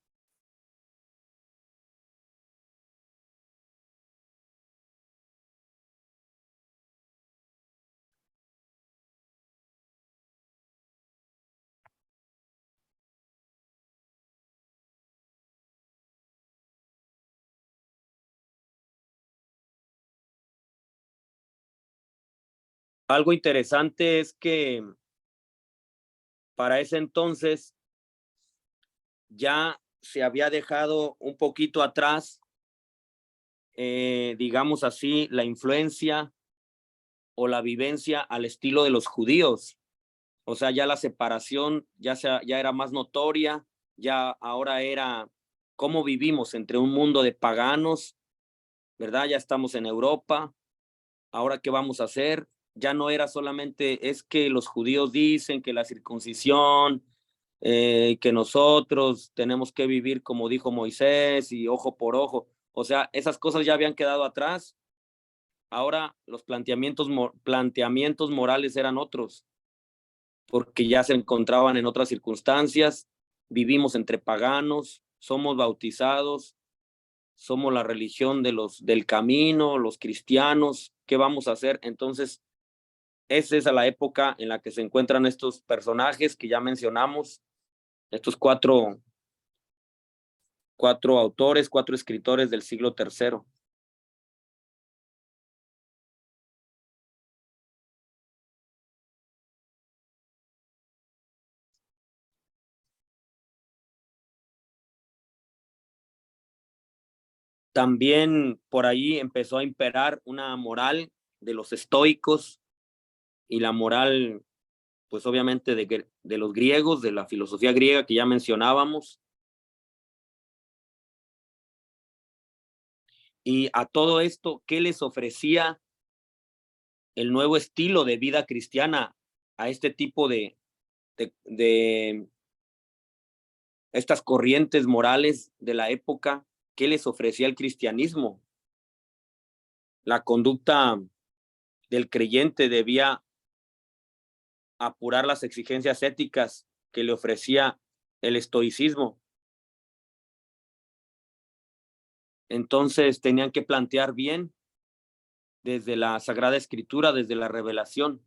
Speaker 3: Algo interesante es que para ese entonces ya se había dejado un poquito atrás, digamos así, la influencia o la vivencia al estilo de los judíos. O sea, ya la separación ya era más notoria, ya ahora era cómo vivimos entre un mundo de paganos, ¿verdad? Ya estamos en Europa, ahora ¿qué vamos a hacer? Ya no era solamente, es que los judíos dicen que la circuncisión, que nosotros tenemos que vivir como dijo Moisés y ojo por ojo. O sea, esas cosas ya habían quedado atrás. Ahora los planteamientos morales eran otros, porque ya se encontraban en otras circunstancias, vivimos entre paganos, somos bautizados, somos la religión del camino, los cristianos, ¿qué vamos a hacer? Entonces, esa es la época en la que se encuentran estos personajes que ya mencionamos, estos cuatro autores, cuatro escritores del siglo III. También por ahí empezó a imperar una moral de los estoicos y la moral, pues obviamente de los griegos, de la filosofía griega que ya mencionábamos. Y a todo esto, ¿qué les ofrecía el nuevo estilo de vida cristiana a este tipo de estas corrientes morales de la época? ¿Qué les ofrecía el cristianismo? La conducta del creyente debía apurar las exigencias éticas que le ofrecía el estoicismo. Entonces tenían que plantear bien desde la Sagrada Escritura, desde la revelación.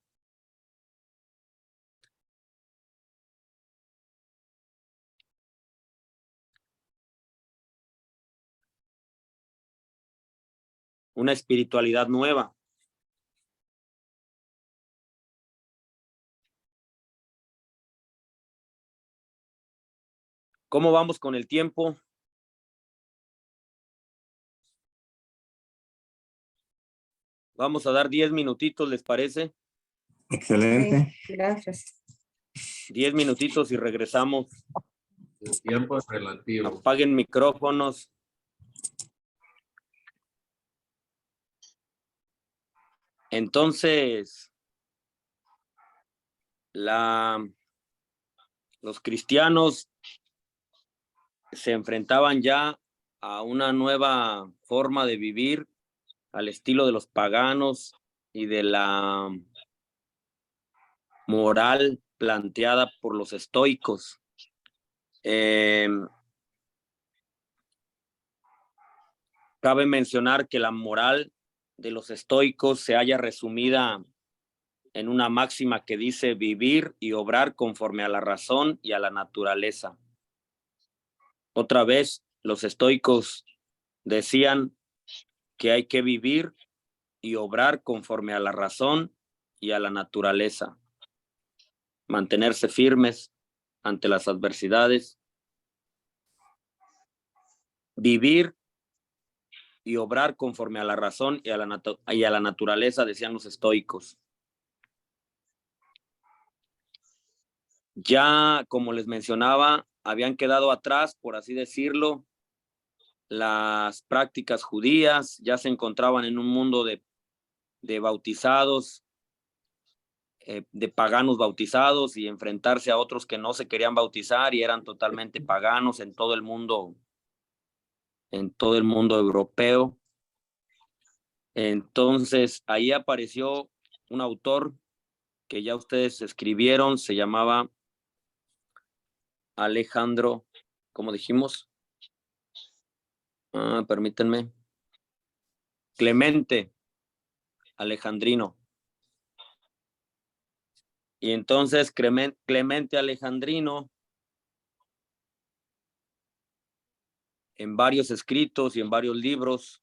Speaker 3: Una espiritualidad nueva. ¿Cómo vamos con el tiempo? Vamos a dar 10 minutitos, ¿les parece?
Speaker 2: Excelente.
Speaker 4: Sí, gracias.
Speaker 3: 10 minutitos y regresamos.
Speaker 5: El tiempo es relativo.
Speaker 3: Apaguen micrófonos. Entonces, los cristianos se enfrentaban ya a una nueva forma de vivir, al estilo de los paganos y de la moral planteada por los estoicos. Cabe mencionar que la moral de los estoicos se halla resumida en una máxima que dice vivir y obrar conforme a la razón y a la naturaleza. Otra vez, los estoicos decían que hay que vivir y obrar conforme a la razón y a la naturaleza. Mantenerse firmes ante las adversidades. Vivir y obrar conforme a la razón y a la naturaleza, decían los estoicos. Ya, como les mencionaba, habían quedado atrás, por así decirlo, las prácticas judías, ya se encontraban en un mundo de bautizados, de paganos bautizados, y enfrentarse a otros que no se querían bautizar y eran totalmente paganos en todo el mundo europeo. Entonces, ahí apareció un autor que ya ustedes escribieron, se llamaba Alejandro, ¿cómo dijimos? Permítanme. Clemente Alejandrino. Y entonces Clemente Alejandrino, en varios escritos y en varios libros,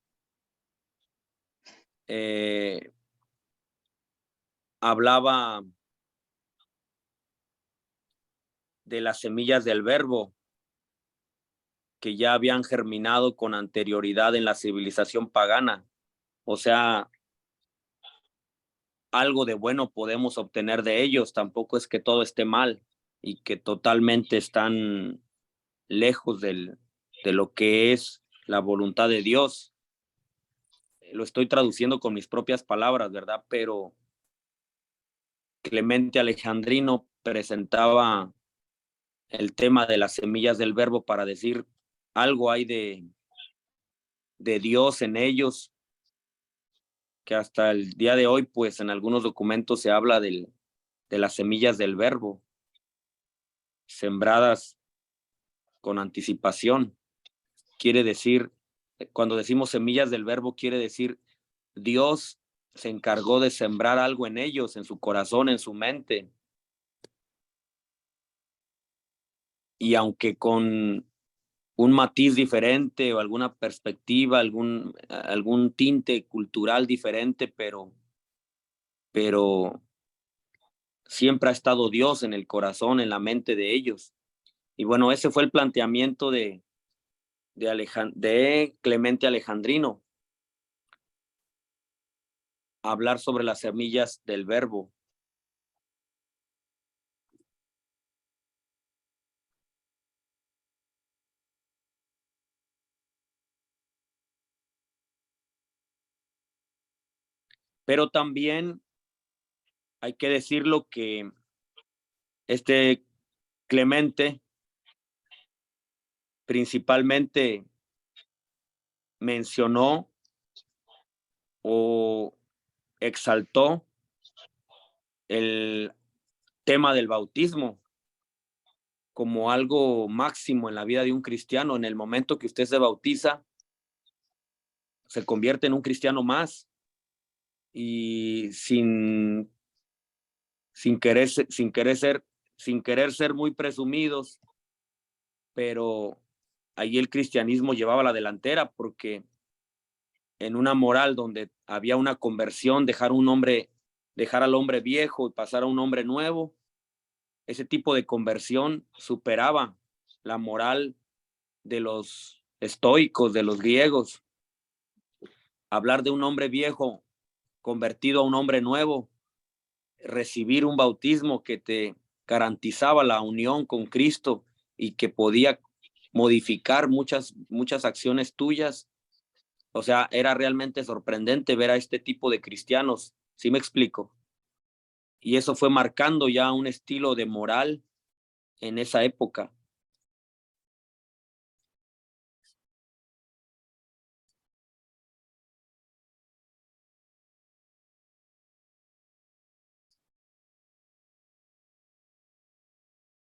Speaker 3: hablaba de las semillas del verbo que ya habían germinado con anterioridad en la civilización pagana. O sea, algo de bueno podemos obtener de ellos, tampoco es que todo esté mal y que totalmente están lejos de lo que es la voluntad de Dios. Lo estoy traduciendo con mis propias palabras, ¿verdad? Pero Clemente Alejandrino presentaba el tema de las semillas del verbo para decir algo hay de Dios en ellos, que hasta el día de hoy, pues en algunos documentos se habla de las semillas del verbo, sembradas con anticipación. Quiere decir, cuando decimos semillas del verbo, quiere decir Dios se encargó de sembrar algo en ellos, en su corazón, en su mente. Y aunque con un matiz diferente o alguna perspectiva, algún tinte cultural diferente, pero siempre ha estado Dios en el corazón, en la mente de ellos. Y bueno, ese fue el planteamiento de Clemente Alejandrino, hablar sobre las semillas del verbo. Pero también hay que decirlo que este Clemente principalmente mencionó o exaltó el tema del bautismo como algo máximo en la vida de un cristiano. En el momento que usted se bautiza, se convierte en un cristiano más, y sin querer ser muy presumidos, pero ahí el cristianismo llevaba la delantera, porque en una moral donde había una conversión, dejar al hombre viejo y pasar a un hombre nuevo, ese tipo de conversión superaba la moral de los estoicos, de los griegos. Hablar de un hombre viejo convertido a un hombre nuevo, recibir un bautismo que te garantizaba la unión con Cristo y que podía modificar muchas acciones tuyas. O sea, era realmente sorprendente ver a este tipo de cristianos, ¿sí me explico? Y eso fue marcando ya un estilo de moral en esa época.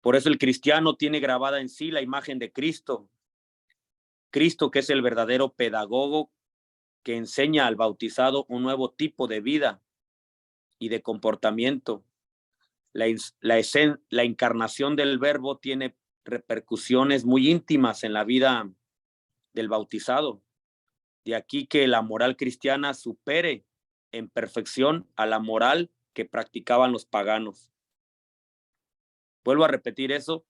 Speaker 3: Por eso el cristiano tiene grabada en sí la imagen de Cristo. Cristo, que es el verdadero pedagogo, que enseña al bautizado un nuevo tipo de vida y de comportamiento. La encarnación del Verbo tiene repercusiones muy íntimas en la vida del bautizado. De aquí que la moral cristiana supere en perfección a la moral que practicaban los paganos. Vuelvo a repetir eso.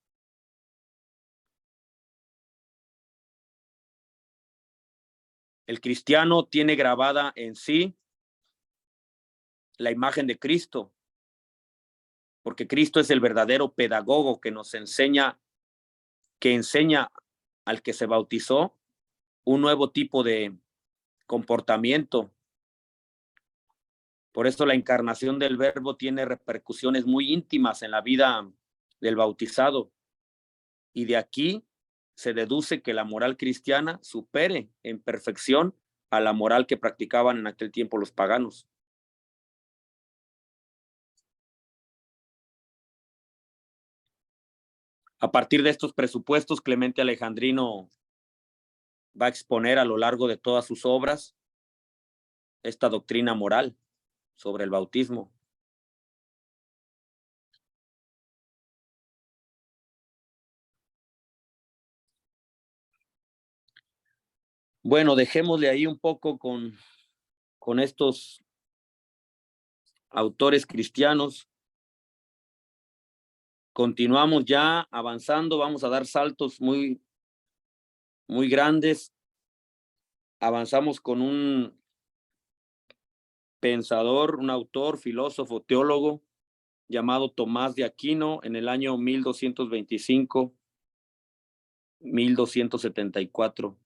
Speaker 3: El cristiano tiene grabada en sí la imagen de Cristo, porque Cristo es el verdadero pedagogo que nos enseña, que enseña al que se bautizó un nuevo tipo de comportamiento. Por eso la encarnación del Verbo tiene repercusiones muy íntimas en la vida del bautizado. Y de aquí se deduce que la moral cristiana supere en perfección a la moral que practicaban en aquel tiempo los paganos. A partir de estos presupuestos, Clemente Alejandrino va a exponer a lo largo de todas sus obras esta doctrina moral sobre el bautismo. Bueno, dejémosle ahí un poco con estos autores cristianos. Continuamos ya avanzando, vamos a dar saltos muy grandes. Avanzamos con un pensador, un autor, filósofo, teólogo llamado Tomás de Aquino en el año 1225-1274.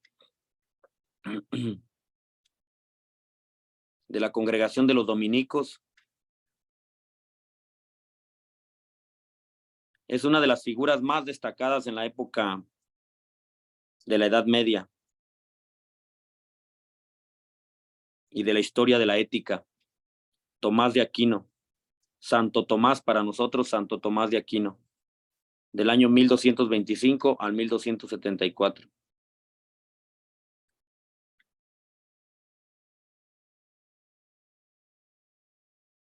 Speaker 3: De la congregación de los dominicos. Es una de las figuras más destacadas en la época de la Edad Media y de la historia de la ética. Tomás de Aquino, Santo Tomás para nosotros, Santo Tomás de Aquino, del año 1225 al 1274.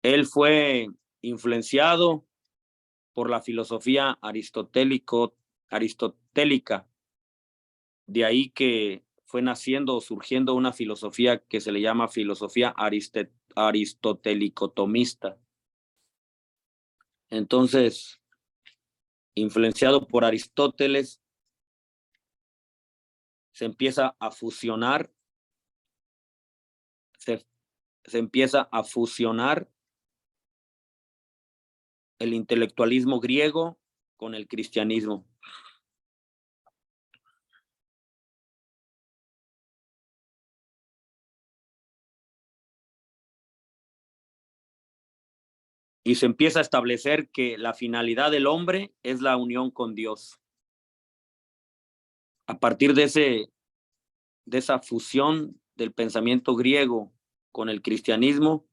Speaker 3: Él fue influenciado por la filosofía aristotélica. De ahí que fue naciendo o surgiendo una filosofía que se le llama filosofía aristotelicotomista. Entonces, influenciado por Aristóteles, se empieza a fusionar, se empieza a fusionar el intelectualismo griego con el cristianismo. Y se empieza a establecer que la finalidad del hombre es la unión con Dios. A partir de esa fusión del pensamiento griego con el cristianismo,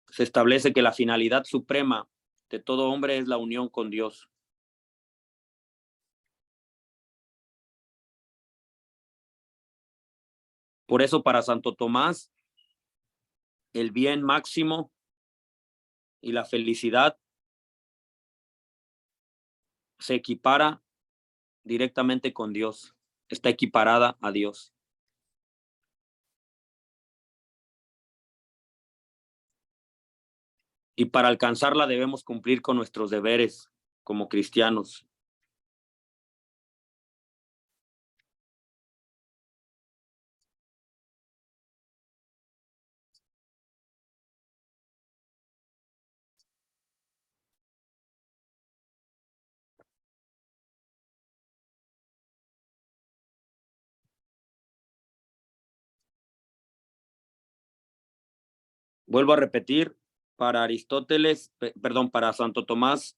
Speaker 3: se establece que la finalidad suprema de todo hombre es la unión con Dios. Por eso para Santo Tomás, el bien máximo y la felicidad se equipara directamente con Dios, está equiparada a Dios. Y para alcanzarla debemos cumplir con nuestros deberes como cristianos. Vuelvo a repetir, para para Santo Tomás,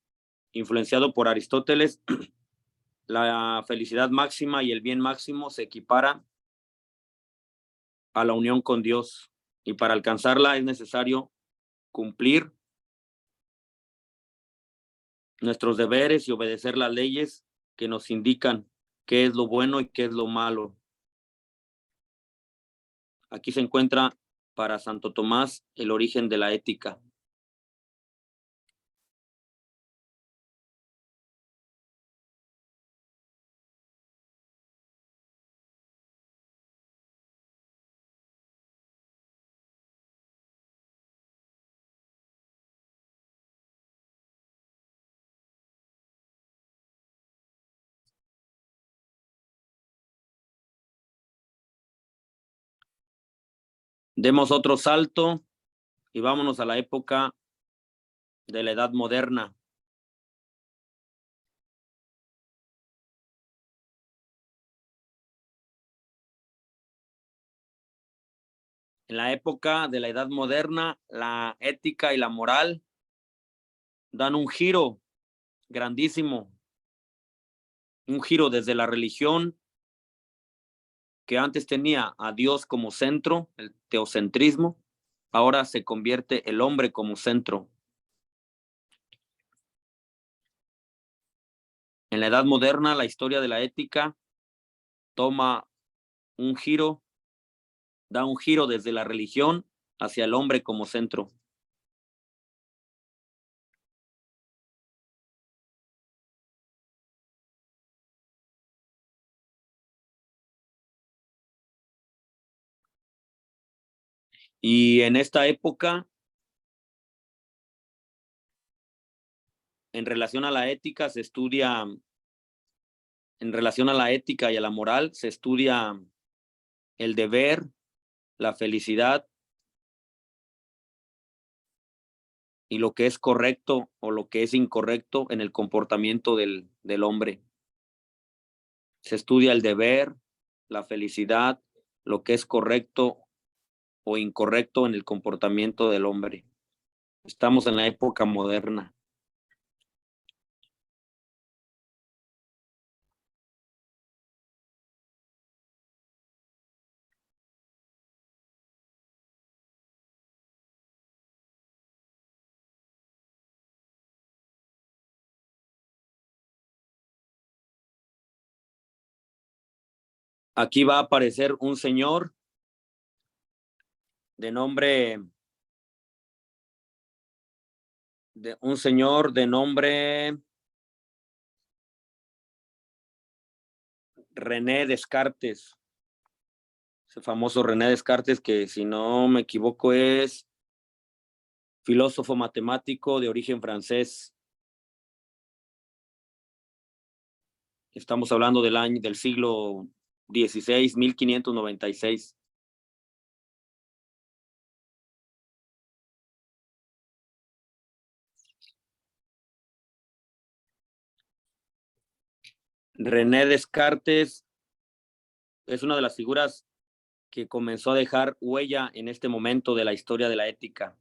Speaker 3: influenciado por Aristóteles, la felicidad máxima y el bien máximo se equiparan a la unión con Dios, y para alcanzarla es necesario cumplir nuestros deberes y obedecer las leyes que nos indican qué es lo bueno y qué es lo malo. Aquí se encuentra para Santo Tomás el origen de la ética. Demos otro salto y vámonos a la época de la Edad Moderna. En la época de la Edad Moderna, la ética y la moral dan un giro grandísimo, un giro desde la religión que antes tenía a Dios como centro, el teocentrismo, ahora se convierte el hombre como centro. En la Edad Moderna, la historia de la ética toma un giro, da un giro desde la religión hacia el hombre como centro. Y en esta época, en relación a la ética, se estudia, en relación a la ética y a la moral, se estudia el deber, la felicidad y lo que es correcto o lo que es incorrecto en el comportamiento del hombre. Se estudia el deber, la felicidad, lo que es correcto o incorrecto en el comportamiento del hombre. Estamos en la época moderna. Aquí va a aparecer un señor de nombre René Descartes. Ese famoso René Descartes, que si no me equivoco es filósofo matemático de origen francés. Estamos hablando del siglo XVI, 1596. René Descartes es una de las figuras que comenzó a dejar huella en este momento de la historia de la ética.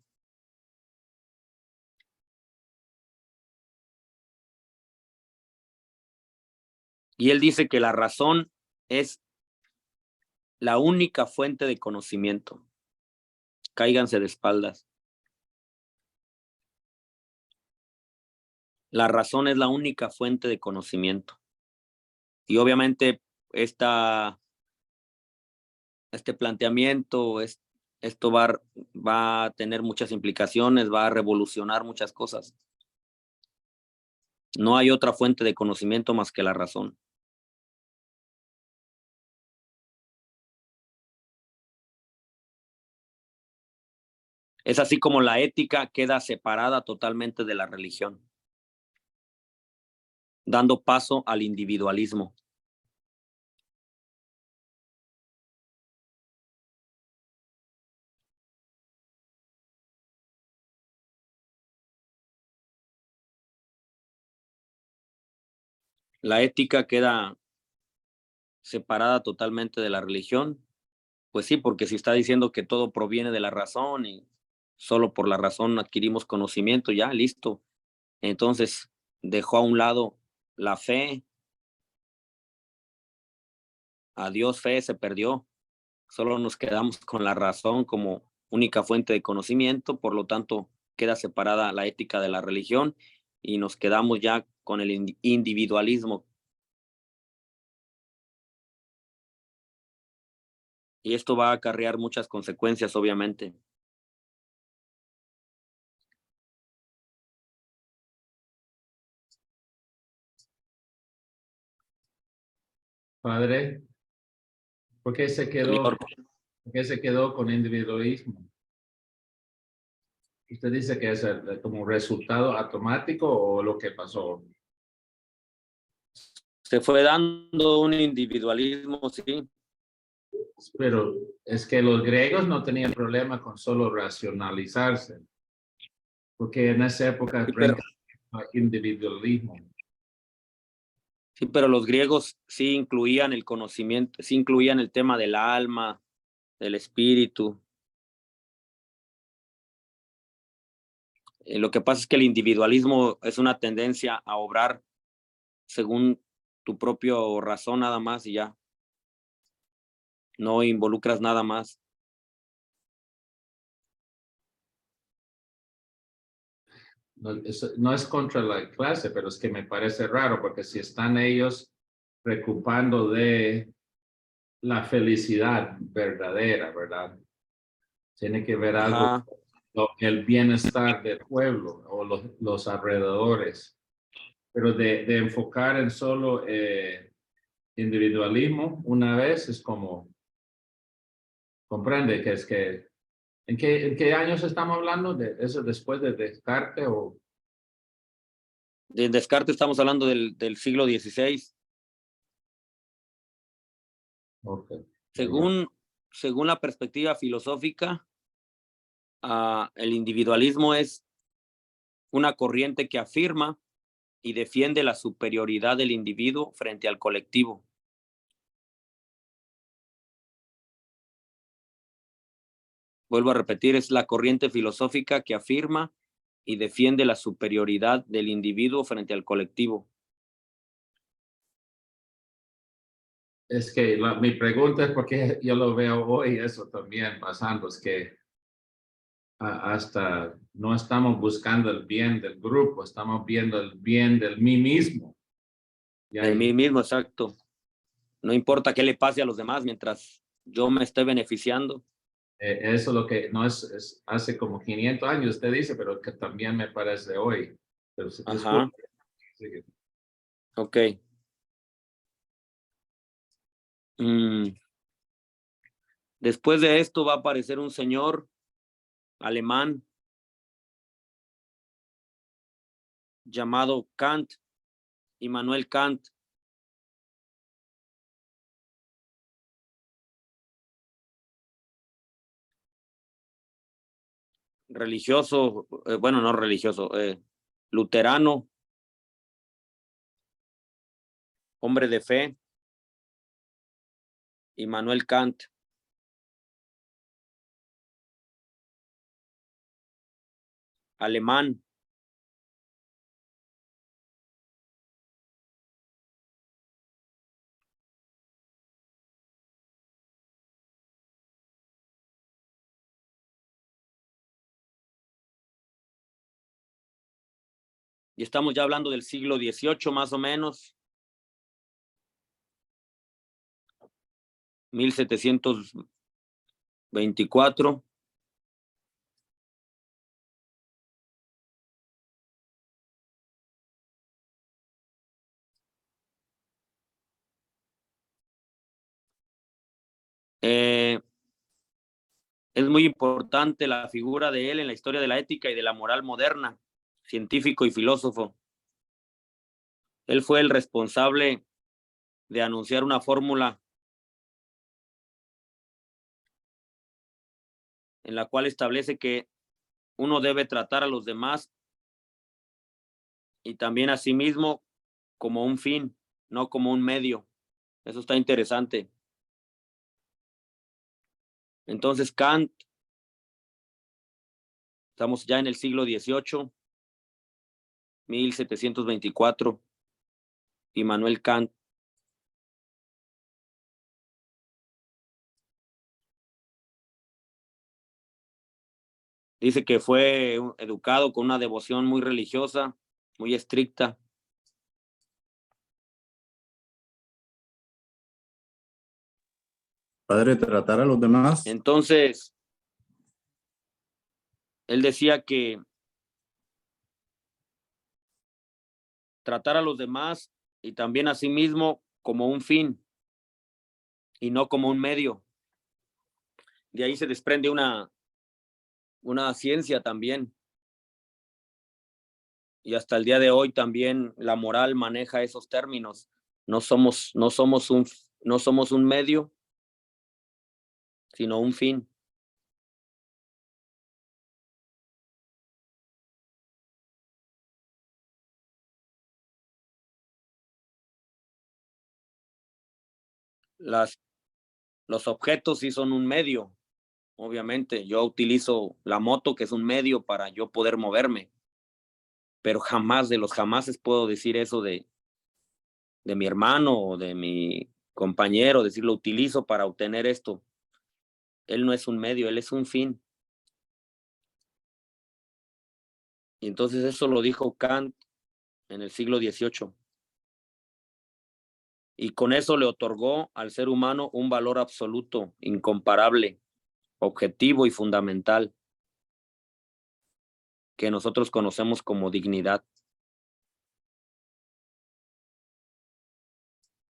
Speaker 3: Y él dice que la razón es la única fuente de conocimiento. Cáiganse de espaldas. La razón es la única fuente de conocimiento. Y obviamente este planteamiento, esto va a tener muchas implicaciones, va a revolucionar muchas cosas. No hay otra fuente de conocimiento más que la razón. Es así como la ética queda separada totalmente de la religión, dando paso al individualismo. La ética queda separada totalmente de la religión. Pues sí, porque si está diciendo que todo proviene de la razón y solo por la razón adquirimos conocimiento, ya, listo. Entonces dejó a un lado la fe. Adiós, fe, se perdió. Solo nos quedamos con la razón como única fuente de conocimiento, por lo tanto queda separada la ética de la religión y nos quedamos ya con el individualismo. Y esto va a acarrear muchas consecuencias, obviamente.
Speaker 8: Padre, ¿por qué se
Speaker 3: Señor,
Speaker 8: quedó con individualismo? ¿Usted dice que es como resultado automático o lo que pasó?
Speaker 3: se fue dando un individualismo, sí.
Speaker 8: Pero es que los griegos no tenían problema con solo racionalizarse, porque en esa época
Speaker 3: Sí, pero,
Speaker 8: individualismo.
Speaker 3: sí, pero los griegos sí incluían el conocimiento, sí incluían el tema del alma, del espíritu. Lo que pasa es que el individualismo es una tendencia a obrar según tu propio razón nada más y ya. No involucras nada más.
Speaker 8: No es contra la clase, pero es que me parece raro, porque si están ellos preocupando de la felicidad verdadera, ¿verdad? Tiene que ver algo,
Speaker 3: Ajá.
Speaker 8: el bienestar del pueblo o los alrededores, pero de enfocar en solo individualismo una vez es como, comprende que es que, ¿en qué años estamos hablando? ¿De eso después de Descartes o?
Speaker 3: De Descartes estamos hablando del siglo XVI.
Speaker 8: Okay.
Speaker 3: Según la perspectiva filosófica, el individualismo es una corriente que afirma y defiende la superioridad del individuo frente al colectivo. Vuelvo a repetir, es la corriente filosófica que afirma y defiende la superioridad del individuo frente al colectivo.
Speaker 8: Es que mi pregunta es porque yo lo veo hoy eso también pasando, es que hasta no estamos buscando el bien del grupo, estamos viendo el bien del mí mismo.
Speaker 3: De mí mismo, exacto. No importa qué le pase a los demás mientras yo me esté beneficiando.
Speaker 8: Eso es lo que no es hace como 500 años, usted dice, pero que también me parece hoy. Pero,
Speaker 3: Ajá. Ok. Después de esto va a aparecer un señor alemán llamado Kant, Immanuel Kant. Religioso, bueno, no religioso, luterano, hombre de fe, Immanuel Kant. Alemán. Y estamos ya hablando del siglo XVIII más o menos. 1724. Es muy importante la figura de él en la historia de la ética y de la moral moderna, científico y filósofo. Él fue el responsable de anunciar una fórmula en la cual establece que uno debe tratar a los demás y también a sí mismo como un fin, no como un medio. Eso está interesante. Entonces Kant, estamos ya en el siglo XVIII, 1724, Immanuel Kant. Dice que fue educado con una devoción muy religiosa, muy estricta.
Speaker 2: Padre, tratar a los demás.
Speaker 3: Entonces, él decía que tratar a los demás y también a sí mismo como un fin y no como un medio. De ahí se desprende una ciencia también. Y hasta el día de hoy también la moral maneja esos términos. No somos un medio, sino un fin. Los objetos sí son un medio, obviamente. Yo utilizo la moto, que es un medio para yo poder moverme, pero jamás de los jamases puedo decir eso de mi hermano o de mi compañero, decir lo utilizo para obtener esto. Él no es un medio, él es un fin. Y entonces eso lo dijo Kant en el siglo XVIII. Y con eso le otorgó al ser humano un valor absoluto, incomparable, objetivo y fundamental, que nosotros conocemos como dignidad.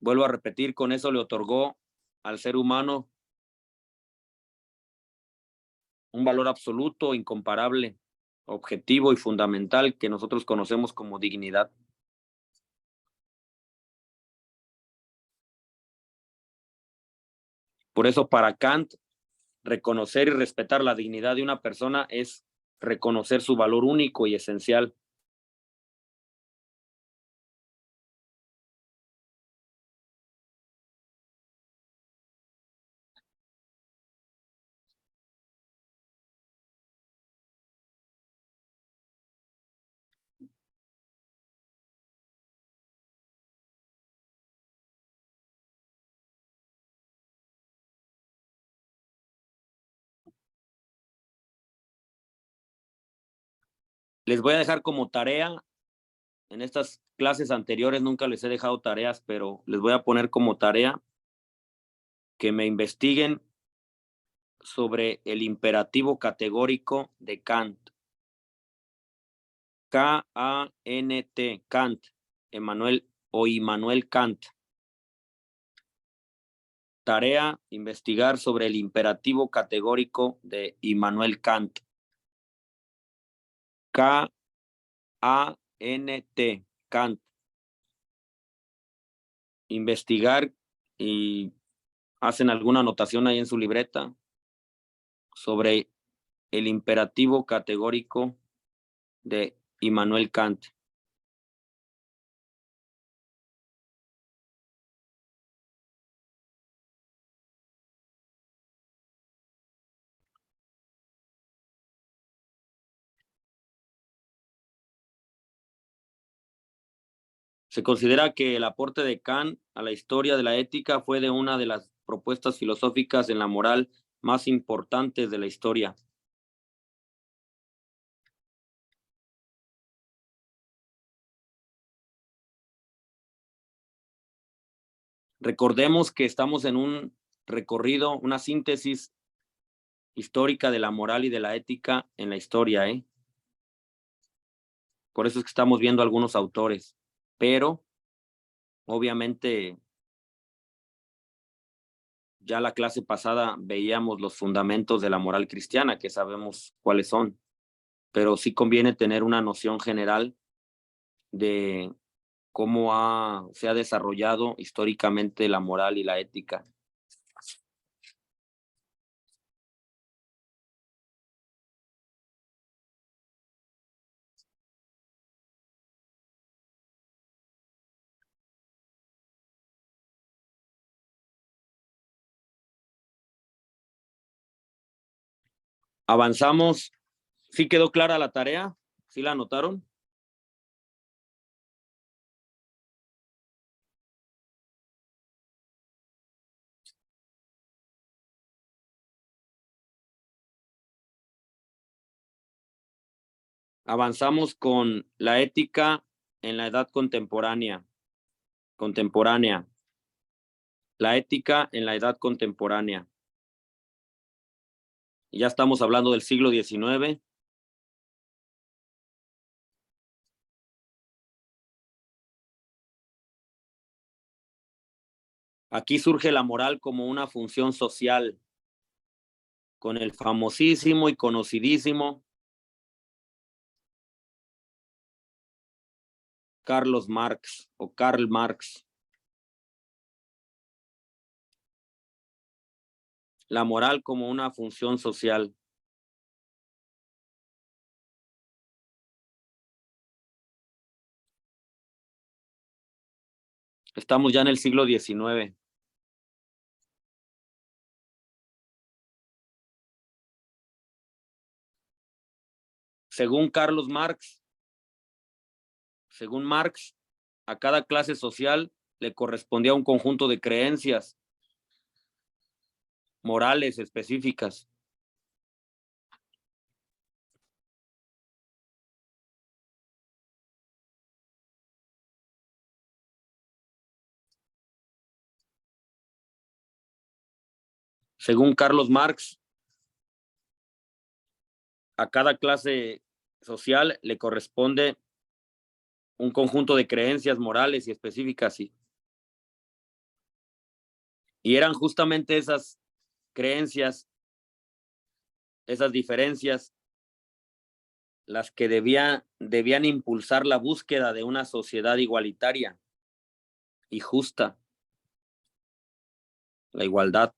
Speaker 3: Vuelvo a repetir, con eso le otorgó al ser humano un valor absoluto, incomparable, objetivo y fundamental, que nosotros conocemos como dignidad. Por eso, para Kant, reconocer y respetar la dignidad de una persona es reconocer su valor único y esencial. Les voy a dejar como tarea, en estas clases anteriores nunca les he dejado tareas, pero les voy a poner como tarea que me investiguen sobre el imperativo categórico de Kant. K-A-N-T, Kant, Immanuel Kant. Tarea, investigar sobre el imperativo categórico de Immanuel Kant. K-A-N-T, Kant. Investigar y hacen alguna anotación ahí en su libreta sobre el imperativo categórico de Immanuel Kant. Se considera que el aporte de Kant a la historia de la ética fue de una de las propuestas filosóficas en la moral más importantes de la historia. Recordemos que estamos en un recorrido, una síntesis histórica de la moral y de la ética en la historia, ¿eh? Por eso es que estamos viendo algunos autores, pero obviamente ya la clase pasada veíamos los fundamentos de la moral cristiana, que sabemos cuáles son, pero sí conviene tener una noción general de cómo se ha desarrollado históricamente la moral y la ética. Avanzamos. ¿Sí quedó clara la tarea? ¿Sí la anotaron? Avanzamos con la ética en la edad contemporánea. La ética en la edad contemporánea. Ya estamos hablando del siglo XIX. Aquí surge la moral como una función social, con el famosísimo y conocidísimo Carlos Marx o Karl Marx. La moral como una función social. Estamos ya en el siglo XIX. Según Marx, a cada clase social le correspondía un conjunto de creencias morales específicas. Según Carlos Marx, a cada clase social le corresponde un conjunto de creencias morales y específicas. Y eran justamente esas creencias, esas diferencias, las que debían impulsar la búsqueda de una sociedad igualitaria y justa, la igualdad.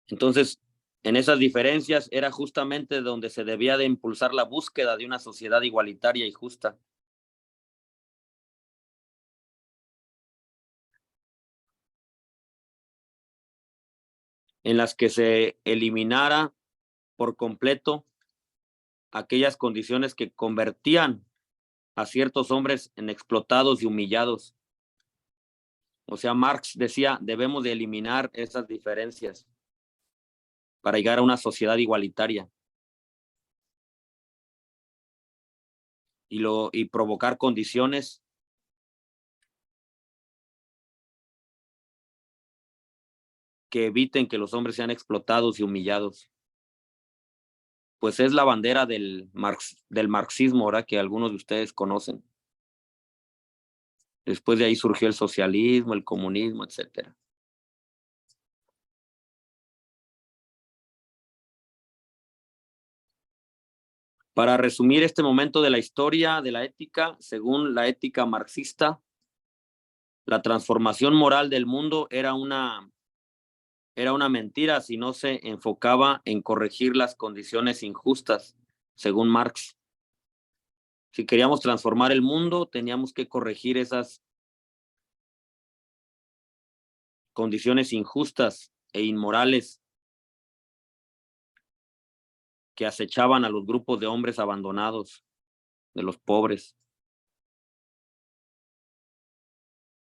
Speaker 3: Entonces, en esas diferencias era justamente donde se debía de impulsar la búsqueda de una sociedad igualitaria y justa. En las que se eliminara por completo aquellas condiciones que convertían a ciertos hombres en explotados y humillados. O sea, Marx decía, debemos de eliminar esas diferencias para llegar a una sociedad igualitaria y provocar condiciones que eviten que los hombres sean explotados y humillados. Pues es la bandera del marxismo, ahora que algunos de ustedes conocen. Después de ahí surgió el socialismo, el comunismo, etcétera. Para resumir este momento de la historia de la ética, según la ética marxista, la transformación moral del mundo era una mentira si no se enfocaba en corregir las condiciones injustas, según Marx. Si queríamos transformar el mundo, teníamos que corregir esas condiciones injustas e inmorales que acechaban a los grupos de hombres abandonados, de los pobres.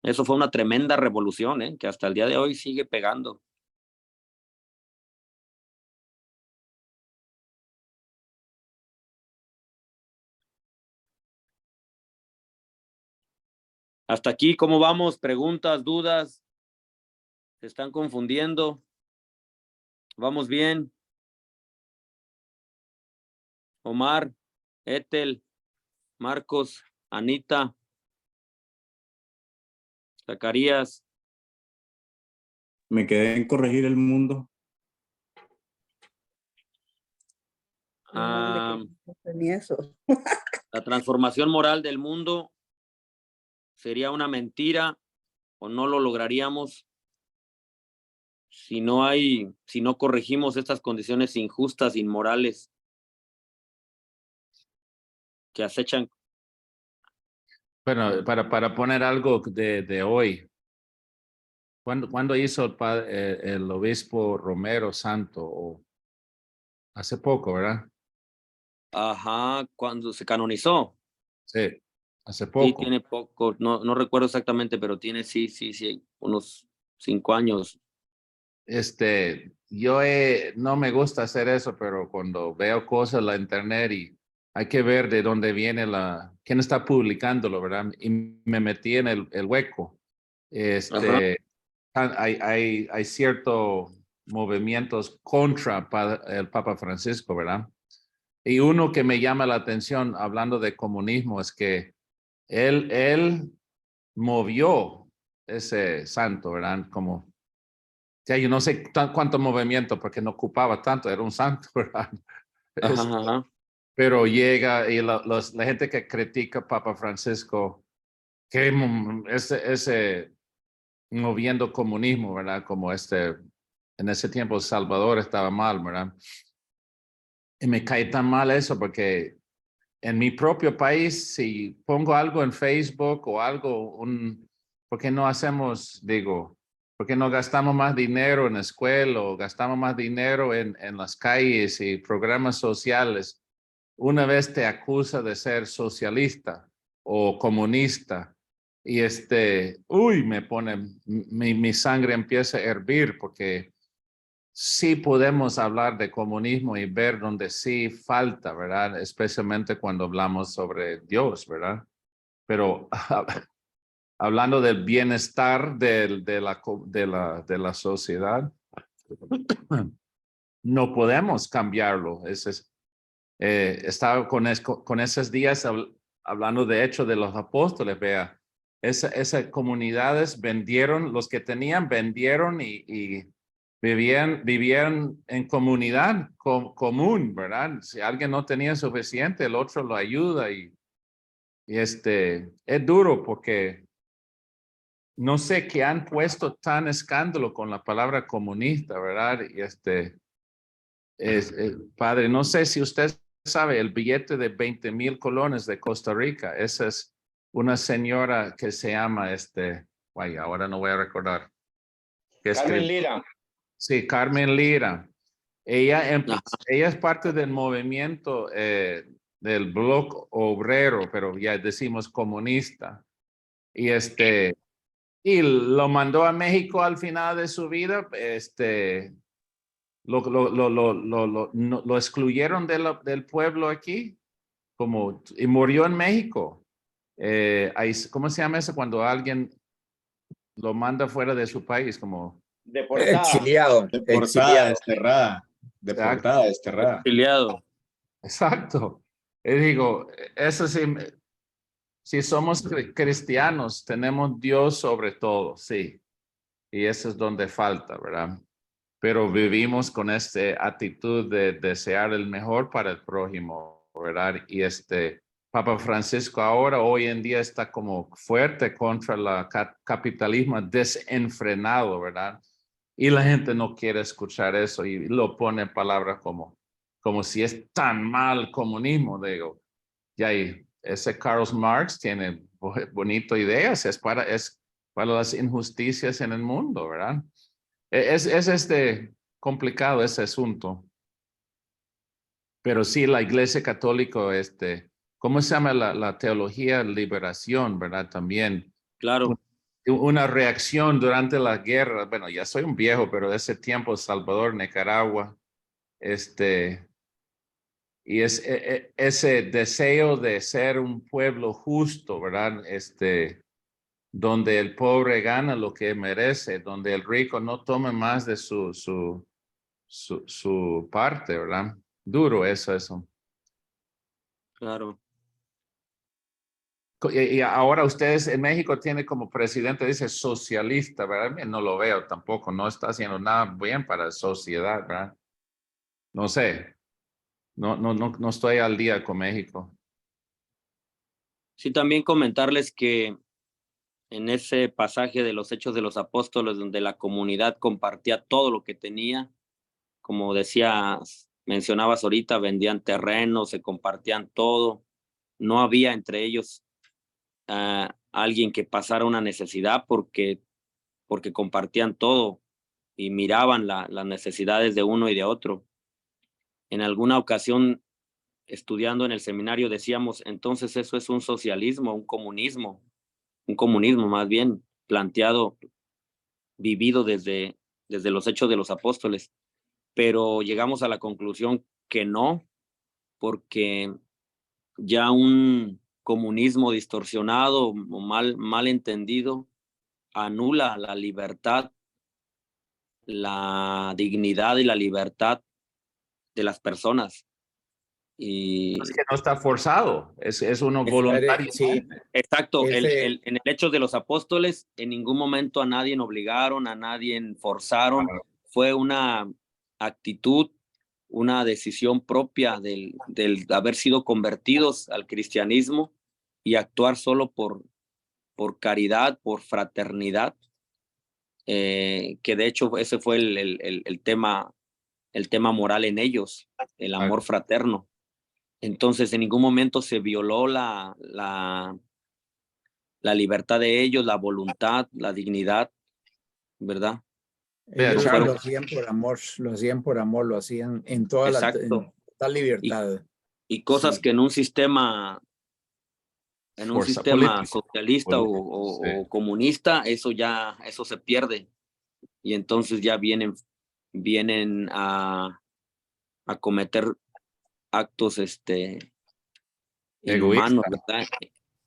Speaker 3: Eso fue una tremenda revolución, que hasta el día de hoy sigue pegando. Hasta aquí, ¿cómo vamos? ¿Preguntas, dudas? ¿Se están confundiendo? ¿Vamos bien? Omar, Ethel, Marcos, Anita, Zacarías.
Speaker 2: Me quedé en corregir el mundo.
Speaker 4: Ni eso.
Speaker 3: La transformación moral del mundo sería una mentira o no lo lograríamos si no corregimos estas condiciones injustas, inmorales que acechan.
Speaker 5: Bueno, para poner algo de hoy, ¿cuándo hizo el obispo Romero Santo? Hace poco, ¿verdad?
Speaker 3: Ajá, cuando se canonizó.
Speaker 5: Sí, hace
Speaker 3: Sí,
Speaker 5: poco.
Speaker 3: tiene poco, no recuerdo exactamente, pero tiene sí, unos 5 años.
Speaker 5: Yo no me gusta hacer eso, pero cuando veo cosas en la internet y hay que ver de dónde viene quién está publicándolo, ¿verdad? Y me metí en el hueco. Hay ciertos movimientos contra el Papa Francisco, ¿verdad? Y uno que me llama la atención hablando de comunismo es que él movió ese santo, ¿verdad? Como, ya yo no sé cuánto movimiento porque no ocupaba tanto, era un santo, ¿verdad?
Speaker 3: Ajá.
Speaker 5: Pero llega y la gente que critica Papa Francisco, que ese moviendo comunismo, ¿verdad? Como en ese tiempo Salvador estaba mal, ¿verdad? Y me cae tan mal eso porque en mi propio país, si pongo algo en Facebook o algo, ¿por qué no hacemos, por qué no gastamos más dinero en escuela o gastamos más dinero en las calles y programas sociales? Una vez te acusa de ser socialista o comunista y mi sangre empieza a hervir porque sí podemos hablar de comunismo y ver donde sí falta, ¿verdad? Especialmente cuando hablamos sobre Dios, ¿verdad? Pero hablando del bienestar de la sociedad, no podemos cambiarlo. Estaba con esos días hablando de hecho de los apóstoles, vea, esas comunidades vendieron, los que tenían vendieron y vivían en comunidad común, ¿verdad? Si alguien no tenía suficiente, el otro lo ayuda y es duro porque no sé qué han puesto tan escándalo con la palabra comunista, ¿verdad? Y padre, no sé si usted sabe el billete de 20,000 colones de Costa Rica. Esa es una señora que se llama ahora no voy a recordar.
Speaker 1: Carmen Lira.
Speaker 5: Sí, Carmen Lira. Ella es parte del movimiento del bloc obrero, pero ya decimos comunista. Y lo mandó a México al final de su vida. Lo excluyeron del pueblo aquí, y murió en México. ¿Cómo se llama eso cuando alguien lo manda fuera de su país? Como
Speaker 1: Deportada.
Speaker 7: Exiliado.
Speaker 2: Deportada, desterrada. Deportada, desterrada.
Speaker 3: Exiliado.
Speaker 5: Exacto. Y digo, eso sí, si somos cristianos, tenemos Dios sobre todo, sí. Y eso es donde falta, ¿verdad? Pero vivimos con esta actitud de desear el mejor para el prójimo, ¿verdad? Y Papa Francisco ahora, hoy en día, está como fuerte contra el capitalismo desenfrenado, ¿verdad? Y la gente no quiere escuchar eso y lo pone en palabras como si es tan mal comunismo, digo. Y ahí, ese Karl Marx tiene bonito ideas, es para las injusticias en el mundo, ¿verdad? Es complicado ese asunto. Pero sí, la Iglesia Católica, ¿cómo se llama la teología liberación, verdad? También.
Speaker 3: Claro.
Speaker 5: Una reacción durante la guerra. Bueno, ya soy un viejo, pero de ese tiempo, Salvador, Nicaragua, y ese deseo de ser un pueblo justo, ¿verdad? Donde el pobre gana lo que merece, donde el rico no tome más de su parte, ¿verdad? Duro eso.
Speaker 3: Claro.
Speaker 5: Y ahora ustedes en México tienen como presidente, dice socialista, ¿verdad? No lo veo tampoco, no está haciendo nada bien para la sociedad, ¿verdad? No sé, no estoy al día con México.
Speaker 3: Sí, también comentarles que en ese pasaje de los Hechos de los Apóstoles, donde la comunidad compartía todo lo que tenía, como decías, mencionabas ahorita, vendían terrenos, se compartían todo, no había entre ellos alguien que pasara una necesidad porque compartían todo y miraban las necesidades de uno y de otro. En alguna ocasión, estudiando en el seminario, decíamos, entonces eso es un socialismo, un comunismo más bien planteado, vivido desde los Hechos de los Apóstoles, pero llegamos a la conclusión que no, porque ya un comunismo distorsionado o mal entendido anula la libertad, la dignidad y la libertad de las personas. Y
Speaker 5: Es que no está forzado, es uno voluntario.
Speaker 7: Sí,
Speaker 3: exacto,
Speaker 7: ese,
Speaker 3: en el Hechos de los Apóstoles, en ningún momento a nadie obligaron, a nadie forzaron, fue una actitud, una decisión propia del haber sido convertidos al cristianismo y actuar solo por caridad, por fraternidad, que de hecho ese fue el tema moral en ellos, el amor fraterno. Entonces, en ningún momento se violó la libertad de ellos, la voluntad, la dignidad, ¿verdad?
Speaker 7: ellos
Speaker 5: Charlie.
Speaker 7: lo hacían por amor, lo hacían en toda
Speaker 3: Exacto.
Speaker 7: total libertad.
Speaker 3: Y cosas
Speaker 7: Sí.
Speaker 3: que en un sistema
Speaker 5: Político.
Speaker 3: socialista
Speaker 5: Sí.
Speaker 3: o comunista, eso se pierde. Y entonces ya vienen a cometer actos inhumanos, ¿verdad?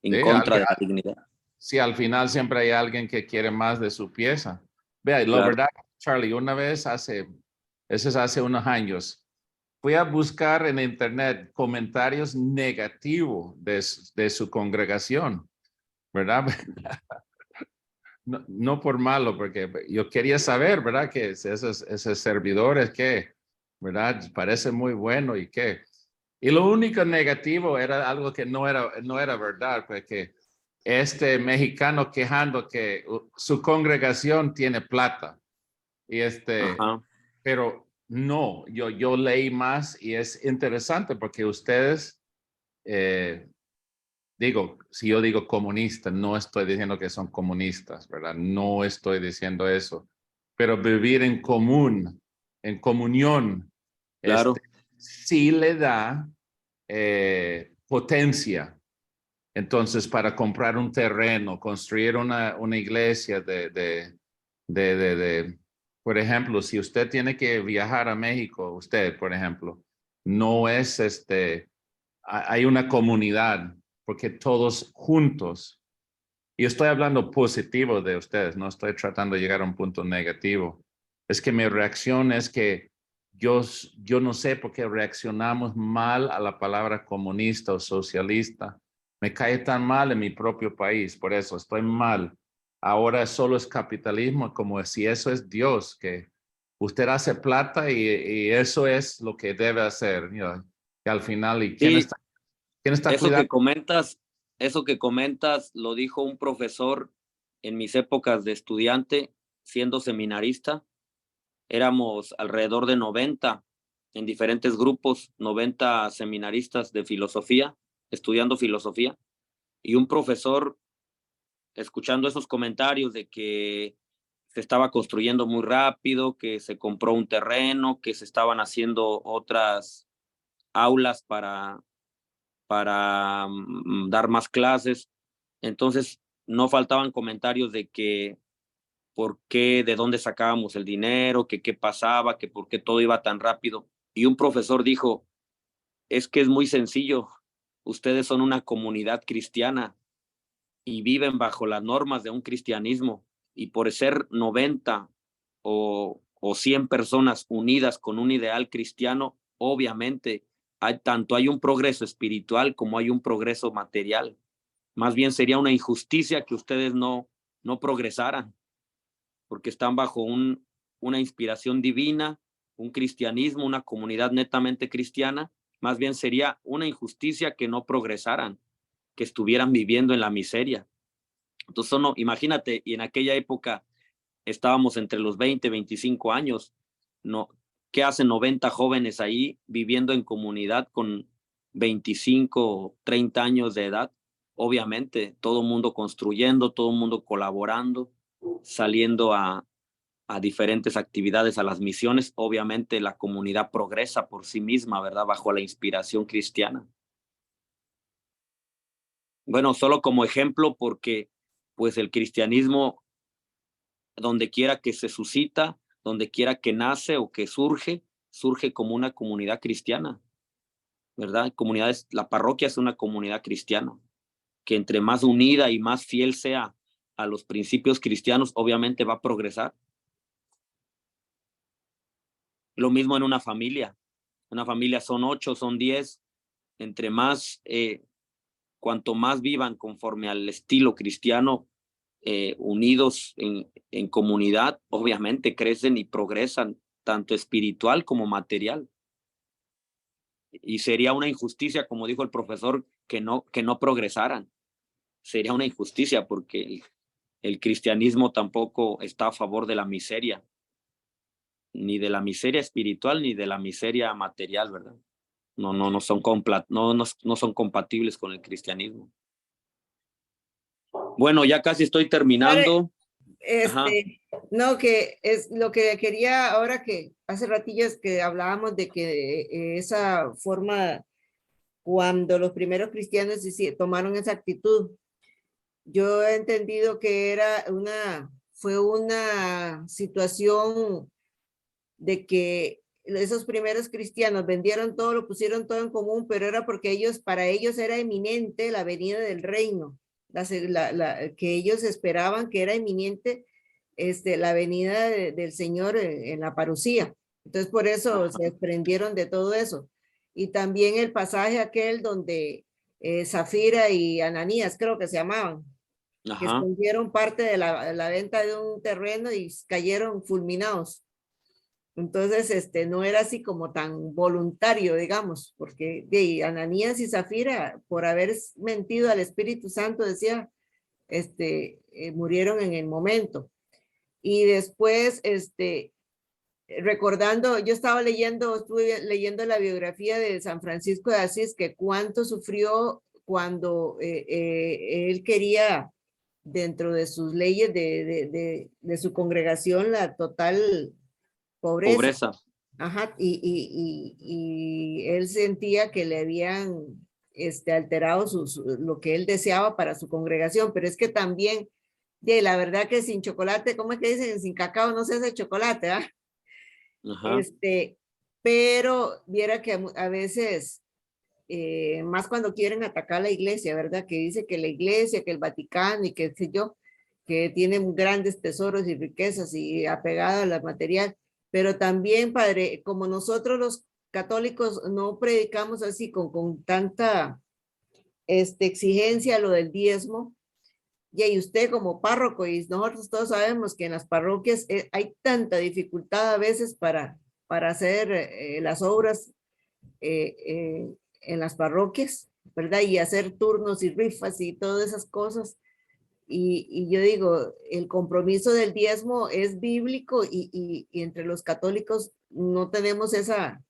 Speaker 3: En
Speaker 5: Sí,
Speaker 3: contra de la dignidad.
Speaker 5: Sí, al final siempre hay alguien que quiere más de su pieza. Vea, la
Speaker 3: Claro.
Speaker 5: verdad, Charlie, una vez hace unos años, fui a buscar en internet comentarios negativos de su congregación, ¿verdad? No por malo, porque yo quería saber, ¿verdad? Que esos servidores, ¿qué? ¿Verdad? Parece muy bueno y qué. Y lo único negativo era algo que no era verdad, porque este mexicano quejando que su congregación tiene plata. Y
Speaker 3: Ajá.
Speaker 5: pero no, yo leí más y es interesante porque ustedes, si yo digo comunista, no estoy diciendo que son comunistas, ¿verdad? No estoy diciendo eso. Pero vivir en común, en comunión,
Speaker 3: Claro.
Speaker 5: sí le da potencia. Entonces, para comprar un terreno, construir una iglesia por ejemplo, si usted tiene que viajar a México, usted, por ejemplo, no es hay una comunidad, porque todos juntos, y estoy hablando positivo de ustedes, no estoy tratando de llegar a un punto negativo. Es que mi reacción es que yo no sé por qué reaccionamos mal a la palabra comunista o socialista. Me cae tan mal en mi propio país, por eso estoy mal. Ahora solo es capitalismo, como si eso es Dios, que usted hace plata y eso es lo que debe hacer. Que al final, ¿y quién
Speaker 3: Sí,
Speaker 5: está
Speaker 3: eso
Speaker 5: cuidando?
Speaker 3: eso que comentas lo dijo un profesor en mis épocas de estudiante, siendo seminarista. Éramos alrededor de 90 en diferentes grupos, 90 seminaristas de filosofía, estudiando filosofía, y un profesor escuchando esos comentarios de que se estaba construyendo muy rápido, que se compró un terreno, que se estaban haciendo otras aulas para dar más clases. Entonces, no faltaban comentarios de que por qué, de dónde sacábamos el dinero, que qué pasaba, que por qué todo iba tan rápido. Y un profesor dijo, es que es muy sencillo, ustedes son una comunidad cristiana y viven bajo las normas de un cristianismo, y por ser 90 o 100 personas unidas con un ideal cristiano, obviamente hay un progreso espiritual como hay un progreso material. Más bien sería una injusticia que ustedes no progresaran, porque están bajo una inspiración divina, un cristianismo, una comunidad netamente cristiana. Más bien sería una injusticia que no progresaran, que estuvieran viviendo en la miseria. Entonces, imagínate, y en aquella época estábamos entre los 20, 25 años, ¿no? ¿Qué hacen 90 jóvenes ahí viviendo en comunidad con 25, 30 años de edad? Obviamente, todo el mundo construyendo, todo el mundo colaborando, saliendo a diferentes actividades, a las misiones. Obviamente la comunidad progresa por sí misma, ¿verdad? Bajo la inspiración cristiana. Bueno, solo como ejemplo, porque pues el cristianismo, donde quiera que se suscita, donde quiera que nace o que surge como una comunidad cristiana, ¿verdad? Comunidades, la parroquia es una comunidad cristiana, que entre más unida y más fiel sea a los principios cristianos, obviamente va a progresar. Lo mismo en una familia. Una familia son 8, son 10. Entre más, cuanto más vivan conforme al estilo cristiano, unidos en comunidad, obviamente crecen y progresan, tanto espiritual como material. Y sería una injusticia, como dijo el profesor, que no progresaran. Sería una injusticia porque el cristianismo tampoco está a favor de la miseria, ni de la miseria espiritual, ni de la miseria material, ¿verdad? No son compatibles con el cristianismo. Bueno, ya casi estoy terminando.
Speaker 9: No, que es lo que quería ahora, que hace ratillos que hablábamos de que esa forma, cuando los primeros cristianos tomaron esa actitud, yo he entendido que fue una situación de que esos primeros cristianos vendieron todo, lo pusieron todo en común, pero era porque para ellos era eminente la venida del reino, que ellos esperaban que era inminente la venida del Señor en la parucía. Entonces por eso se desprendieron de todo eso. Y también el pasaje aquel donde Zafira y Ananías, creo que se llamaban, que escondieron parte de la venta de un terreno y cayeron fulminados. Entonces, no era así como tan voluntario, digamos, porque Ananías y Zafira, por haber mentido al Espíritu Santo, decía, murieron en el momento. Y después, recordando, yo estuve leyendo la biografía de San Francisco de Asís, que cuánto sufrió cuando él quería, dentro de sus leyes de su congregación, la total pobreza. Ajá, y él sentía que le habían alterado lo que él deseaba para su congregación, pero es que también, la verdad que sin chocolate, ¿cómo es que dicen? Sin cacao no se hace chocolate, ¿ah? Pero viera que a veces, más cuando quieren atacar a la iglesia, ¿verdad? Que dice que la iglesia, que el Vaticano y que sé yo, que tienen grandes tesoros y riquezas y apegada a la material. Pero también, padre, como nosotros los católicos no predicamos así con tanta exigencia lo del diezmo, y usted como párroco, y nosotros todos sabemos que en las parroquias hay tanta dificultad a veces para hacer las obras en las parroquias, ¿verdad? Y hacer turnos y rifas y todas esas cosas. Y yo digo, el compromiso del diezmo es bíblico y entre los católicos no tenemos esa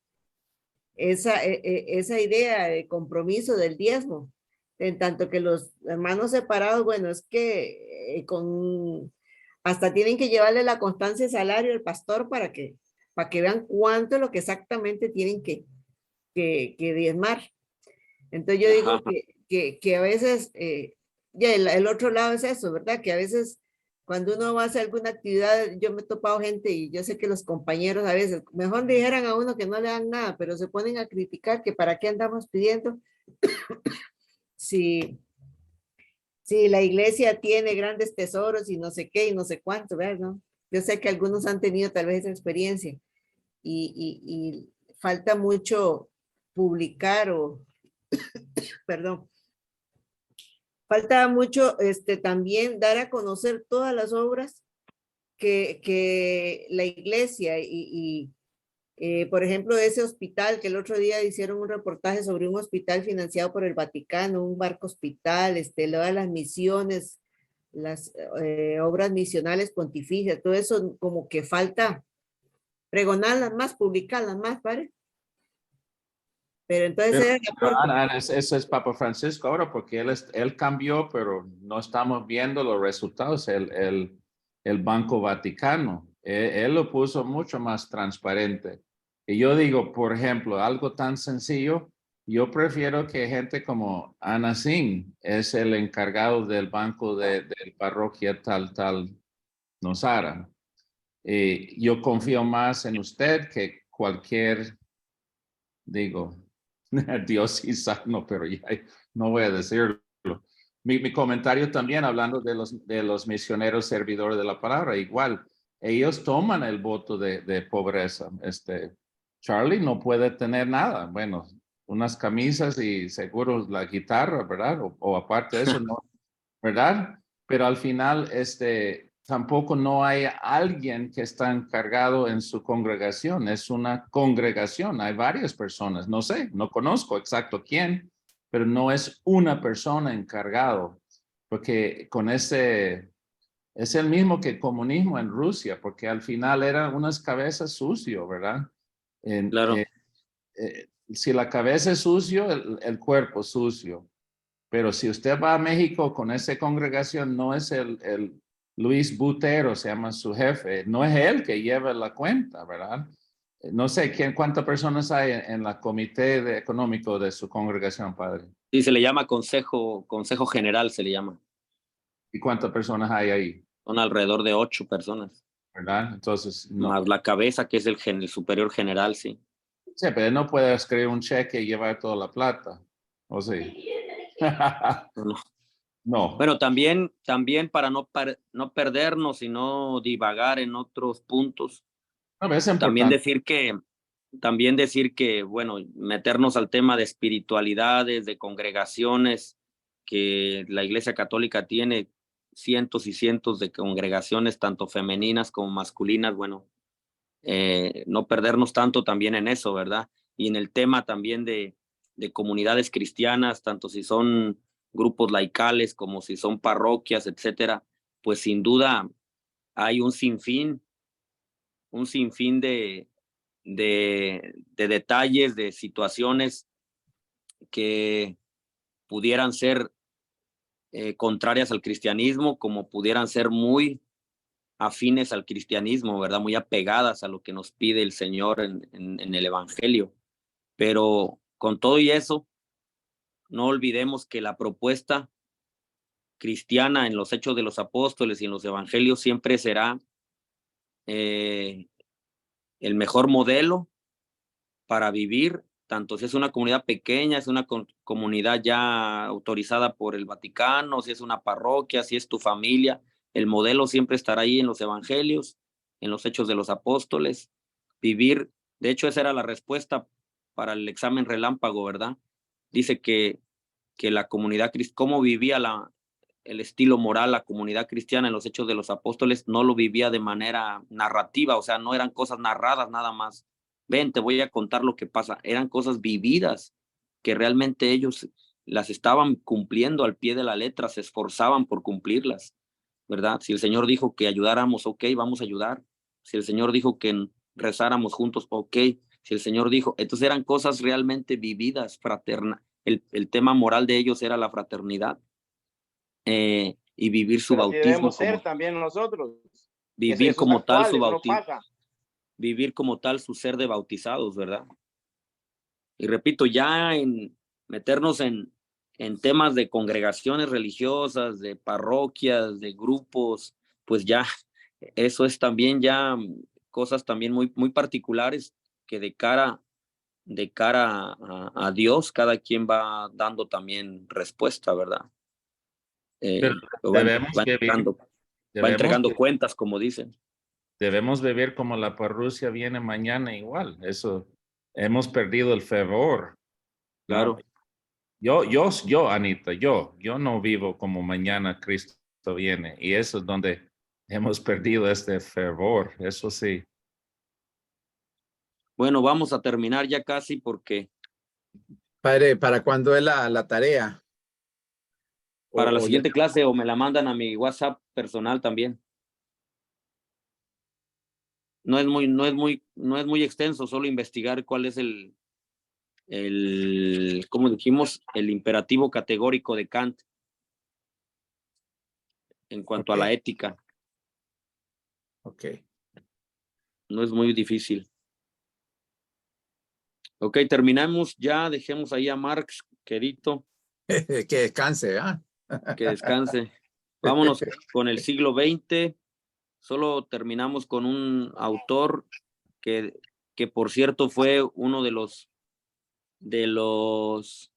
Speaker 9: idea de compromiso del diezmo. En tanto que los hermanos separados, bueno, es que hasta tienen que llevarle la constancia de salario al pastor para que vean cuánto es lo que exactamente tienen que diezmar. Entonces yo digo que a veces... ya el otro lado es eso, ¿verdad? Que a veces cuando uno va a hacer alguna actividad, yo me he topado gente y yo sé que los compañeros a veces, mejor dijeran a uno que no le dan nada, pero se ponen a criticar que para qué andamos pidiendo si la iglesia tiene grandes tesoros y no sé qué y no sé cuánto, ¿verdad? ¿No? Yo sé que algunos han tenido tal vez esa experiencia y falta mucho publicar perdón. Falta mucho también dar a conocer todas las obras que la iglesia por ejemplo, ese hospital que el otro día hicieron un reportaje sobre un hospital financiado por el Vaticano, un barco hospital, las misiones, las obras misionales pontificias, todo eso como que falta pregonarlas más, publicarlas más, ¿vale? Pero entonces...
Speaker 5: Eso es Papa Francisco ahora, porque él cambió, pero no estamos viendo los resultados. El Banco Vaticano, él lo puso mucho más transparente. Y yo digo, por ejemplo, algo tan sencillo, yo prefiero que gente como Ana Singh es el encargado del banco del parroquia tal Nosara. Yo confío más en usted que cualquier, diocesano, pero ya no voy a decirlo. Mi comentario también hablando de los misioneros servidores de la palabra, igual, ellos toman el voto de pobreza. Charlie no puede tener nada, bueno, unas camisas y seguro la guitarra, ¿verdad? O aparte de eso, no, ¿verdad? Pero al final, tampoco no hay alguien que está encargado en su congregación, es una congregación, hay varias personas, no sé, no conozco exacto quién, pero no es una persona encargado, porque con es el mismo que el comunismo en Rusia, porque al final eran unas cabezas sucio, ¿verdad?
Speaker 3: Claro.
Speaker 5: Si la cabeza es sucio, el cuerpo sucio. Pero si usted va a México con esa congregación, no es el Luis Butero, se llama su jefe, no es él que lleva la cuenta, ¿verdad? No sé cuántas personas hay en la comité económico de su congregación, padre.
Speaker 3: Sí, se le llama consejo general, se le llama.
Speaker 5: ¿Y cuántas personas hay ahí?
Speaker 3: Son alrededor de 8 personas.
Speaker 5: ¿Verdad? Entonces, no.
Speaker 3: Más la cabeza, que es el superior general, sí.
Speaker 5: Sí, pero él no puede escribir un cheque y llevar toda la plata. ¿O sí?
Speaker 3: No.
Speaker 5: No.
Speaker 3: Bueno, también para no perdernos y no divagar en otros puntos,
Speaker 5: No, es
Speaker 3: también
Speaker 5: importante.
Speaker 3: decir que, bueno, meternos al tema de espiritualidades, de congregaciones, que la Iglesia Católica tiene cientos y cientos de congregaciones, tanto femeninas como masculinas, bueno, no perdernos tanto también en eso, ¿verdad? Y en el tema también de comunidades cristianas, tanto si son grupos laicales como si son parroquias, etcétera, pues sin duda hay un sinfín de detalles, de situaciones que pudieran ser contrarias al cristianismo, como pudieran ser muy afines al cristianismo, ¿verdad? Muy apegadas a lo que nos pide el Señor en el Evangelio. Pero con todo y eso, no olvidemos que la propuesta cristiana en los Hechos de los Apóstoles y en los Evangelios siempre será el mejor modelo para vivir, tanto si es una comunidad pequeña, es una comunidad ya autorizada por el Vaticano, si es una parroquia, si es tu familia, el modelo siempre estará ahí en los Evangelios, en los Hechos de los Apóstoles, vivir. De hecho, esa era la respuesta para el examen relámpago, ¿verdad? Dice que la comunidad, cómo vivía el estilo moral, la comunidad cristiana en los Hechos de los Apóstoles, no lo vivía de manera narrativa, o sea, no eran cosas narradas nada más. Ven, te voy a contar lo que pasa. Eran cosas vividas que realmente ellos las estaban cumpliendo al pie de la letra, se esforzaban por cumplirlas, ¿verdad? Si el Señor dijo que ayudáramos, ok, vamos a ayudar. Si el Señor dijo que rezáramos juntos, ok. Si el Señor dijo, entonces eran cosas realmente vividas, fraterna. El tema moral de ellos era la fraternidad y vivir su
Speaker 1: Pero así
Speaker 3: bautismo.
Speaker 1: debemos ser también nosotros.
Speaker 3: Vivir
Speaker 1: Eso es
Speaker 3: como tal
Speaker 1: actual,
Speaker 3: su
Speaker 1: eso no
Speaker 3: bautismo.
Speaker 1: pasa.
Speaker 3: Vivir como tal su ser de bautizados, ¿verdad? Y repito, ya en meternos en temas de congregaciones religiosas, de parroquias, de grupos, pues ya eso es también ya cosas también muy, muy particulares que de cara a Dios, cada quien va dando también respuesta, ¿verdad?
Speaker 5: Pero
Speaker 3: Va
Speaker 5: debemos
Speaker 3: entregando,
Speaker 5: vivir,
Speaker 3: cuentas, como dicen.
Speaker 5: debemos vivir como la parrusia viene mañana igual. Eso, hemos perdido el fervor. ¿No?
Speaker 3: Claro.
Speaker 5: Yo, Anita, yo no vivo como mañana Cristo viene. Y eso es donde hemos perdido este fervor. Eso sí.
Speaker 3: Bueno, vamos a terminar ya casi porque
Speaker 7: Padre, ¿para cuándo es la tarea?
Speaker 3: para la
Speaker 7: ya
Speaker 3: siguiente clase o me la mandan a mi WhatsApp personal también. No es muy extenso, solo investigar cuál es como dijimos, el imperativo categórico de Kant en cuanto a la ética.
Speaker 7: Ok.
Speaker 3: No es muy difícil. Ok, terminamos ya, dejemos ahí a Marx, querido,
Speaker 7: Que descanse, ¿ah?
Speaker 3: que descanse. Vámonos con el siglo XX. Solo terminamos con un autor que por cierto fue uno de los de los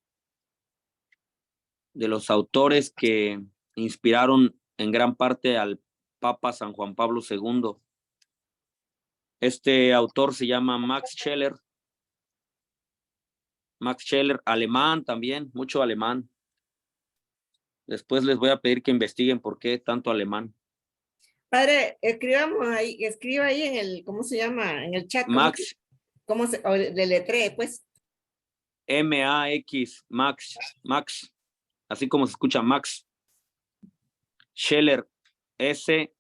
Speaker 3: autores que inspiraron en gran parte al Papa San Juan Pablo II. Este autor se llama Max Scheler. Max Scheler, alemán también, mucho alemán. Después les voy a pedir que investiguen por qué tanto alemán.
Speaker 9: Padre, escriba ahí en el, ¿cómo se llama? En el chat.
Speaker 3: Max,
Speaker 9: ¿Cómo se deletree, pues?
Speaker 3: M-A-X, Max, así como se escucha Max. Scheler, S-C-H-E-L-E-R,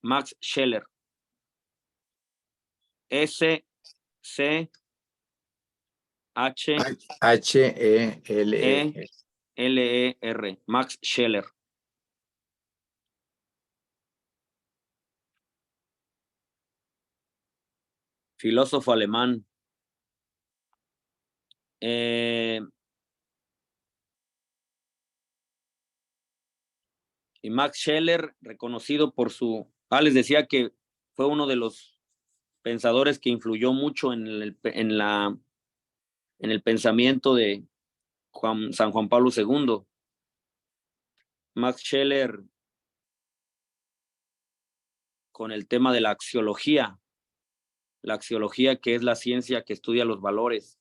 Speaker 3: Max Scheler. S-C-H-E-L-E-R, Max Scheler. Filósofo alemán. Y Max Scheler, reconocido por su... les decía que fue uno de los pensadores que influyó mucho en el pensamiento de San Juan Pablo II. Max Scheler, con el tema de la axiología que es la ciencia que estudia los valores.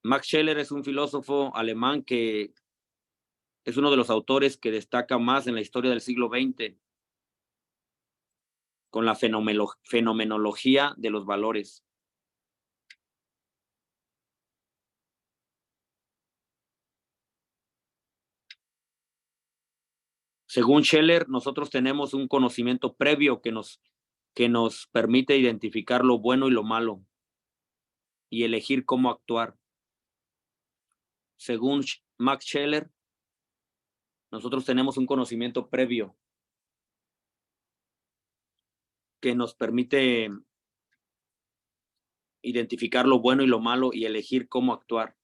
Speaker 3: Max Scheler es un filósofo alemán que es uno de los autores que destaca más en la historia del siglo XX con la fenomenología de los valores. Según Scheler, nosotros tenemos un conocimiento previo que nos permite identificar lo bueno y lo malo y elegir cómo actuar. Según Max Scheler, nosotros tenemos un conocimiento previo que nos permite identificar lo bueno y lo malo y elegir cómo actuar.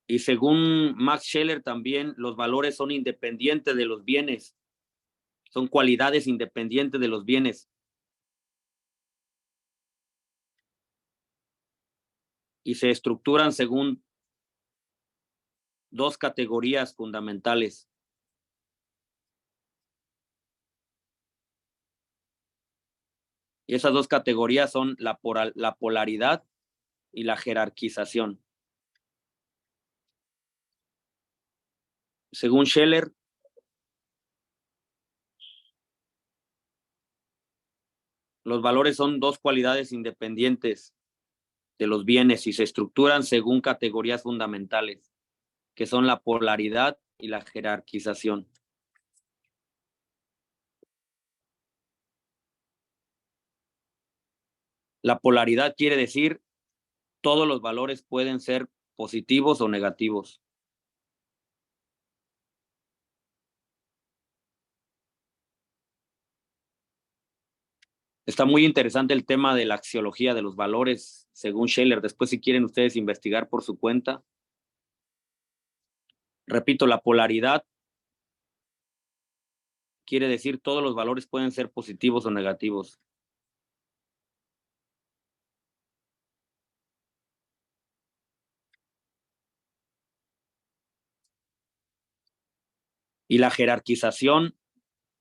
Speaker 3: Y según Max Scheler también, los valores son independientes de los bienes. Son cualidades independientes de los bienes. Y se estructuran según dos categorías fundamentales. Y esas dos categorías son la polaridad y la jerarquización. Según Scheler, los valores son dos cualidades independientes de los bienes y se estructuran según categorías fundamentales, que son la polaridad y la jerarquización. La polaridad quiere decir todos los valores pueden ser positivos o negativos. Está muy interesante el tema de la axiología de los valores, según Scheler. Después, si quieren ustedes investigar por su cuenta. Repito, la polaridad quiere decir todos los valores pueden ser positivos o negativos. Y la jerarquización,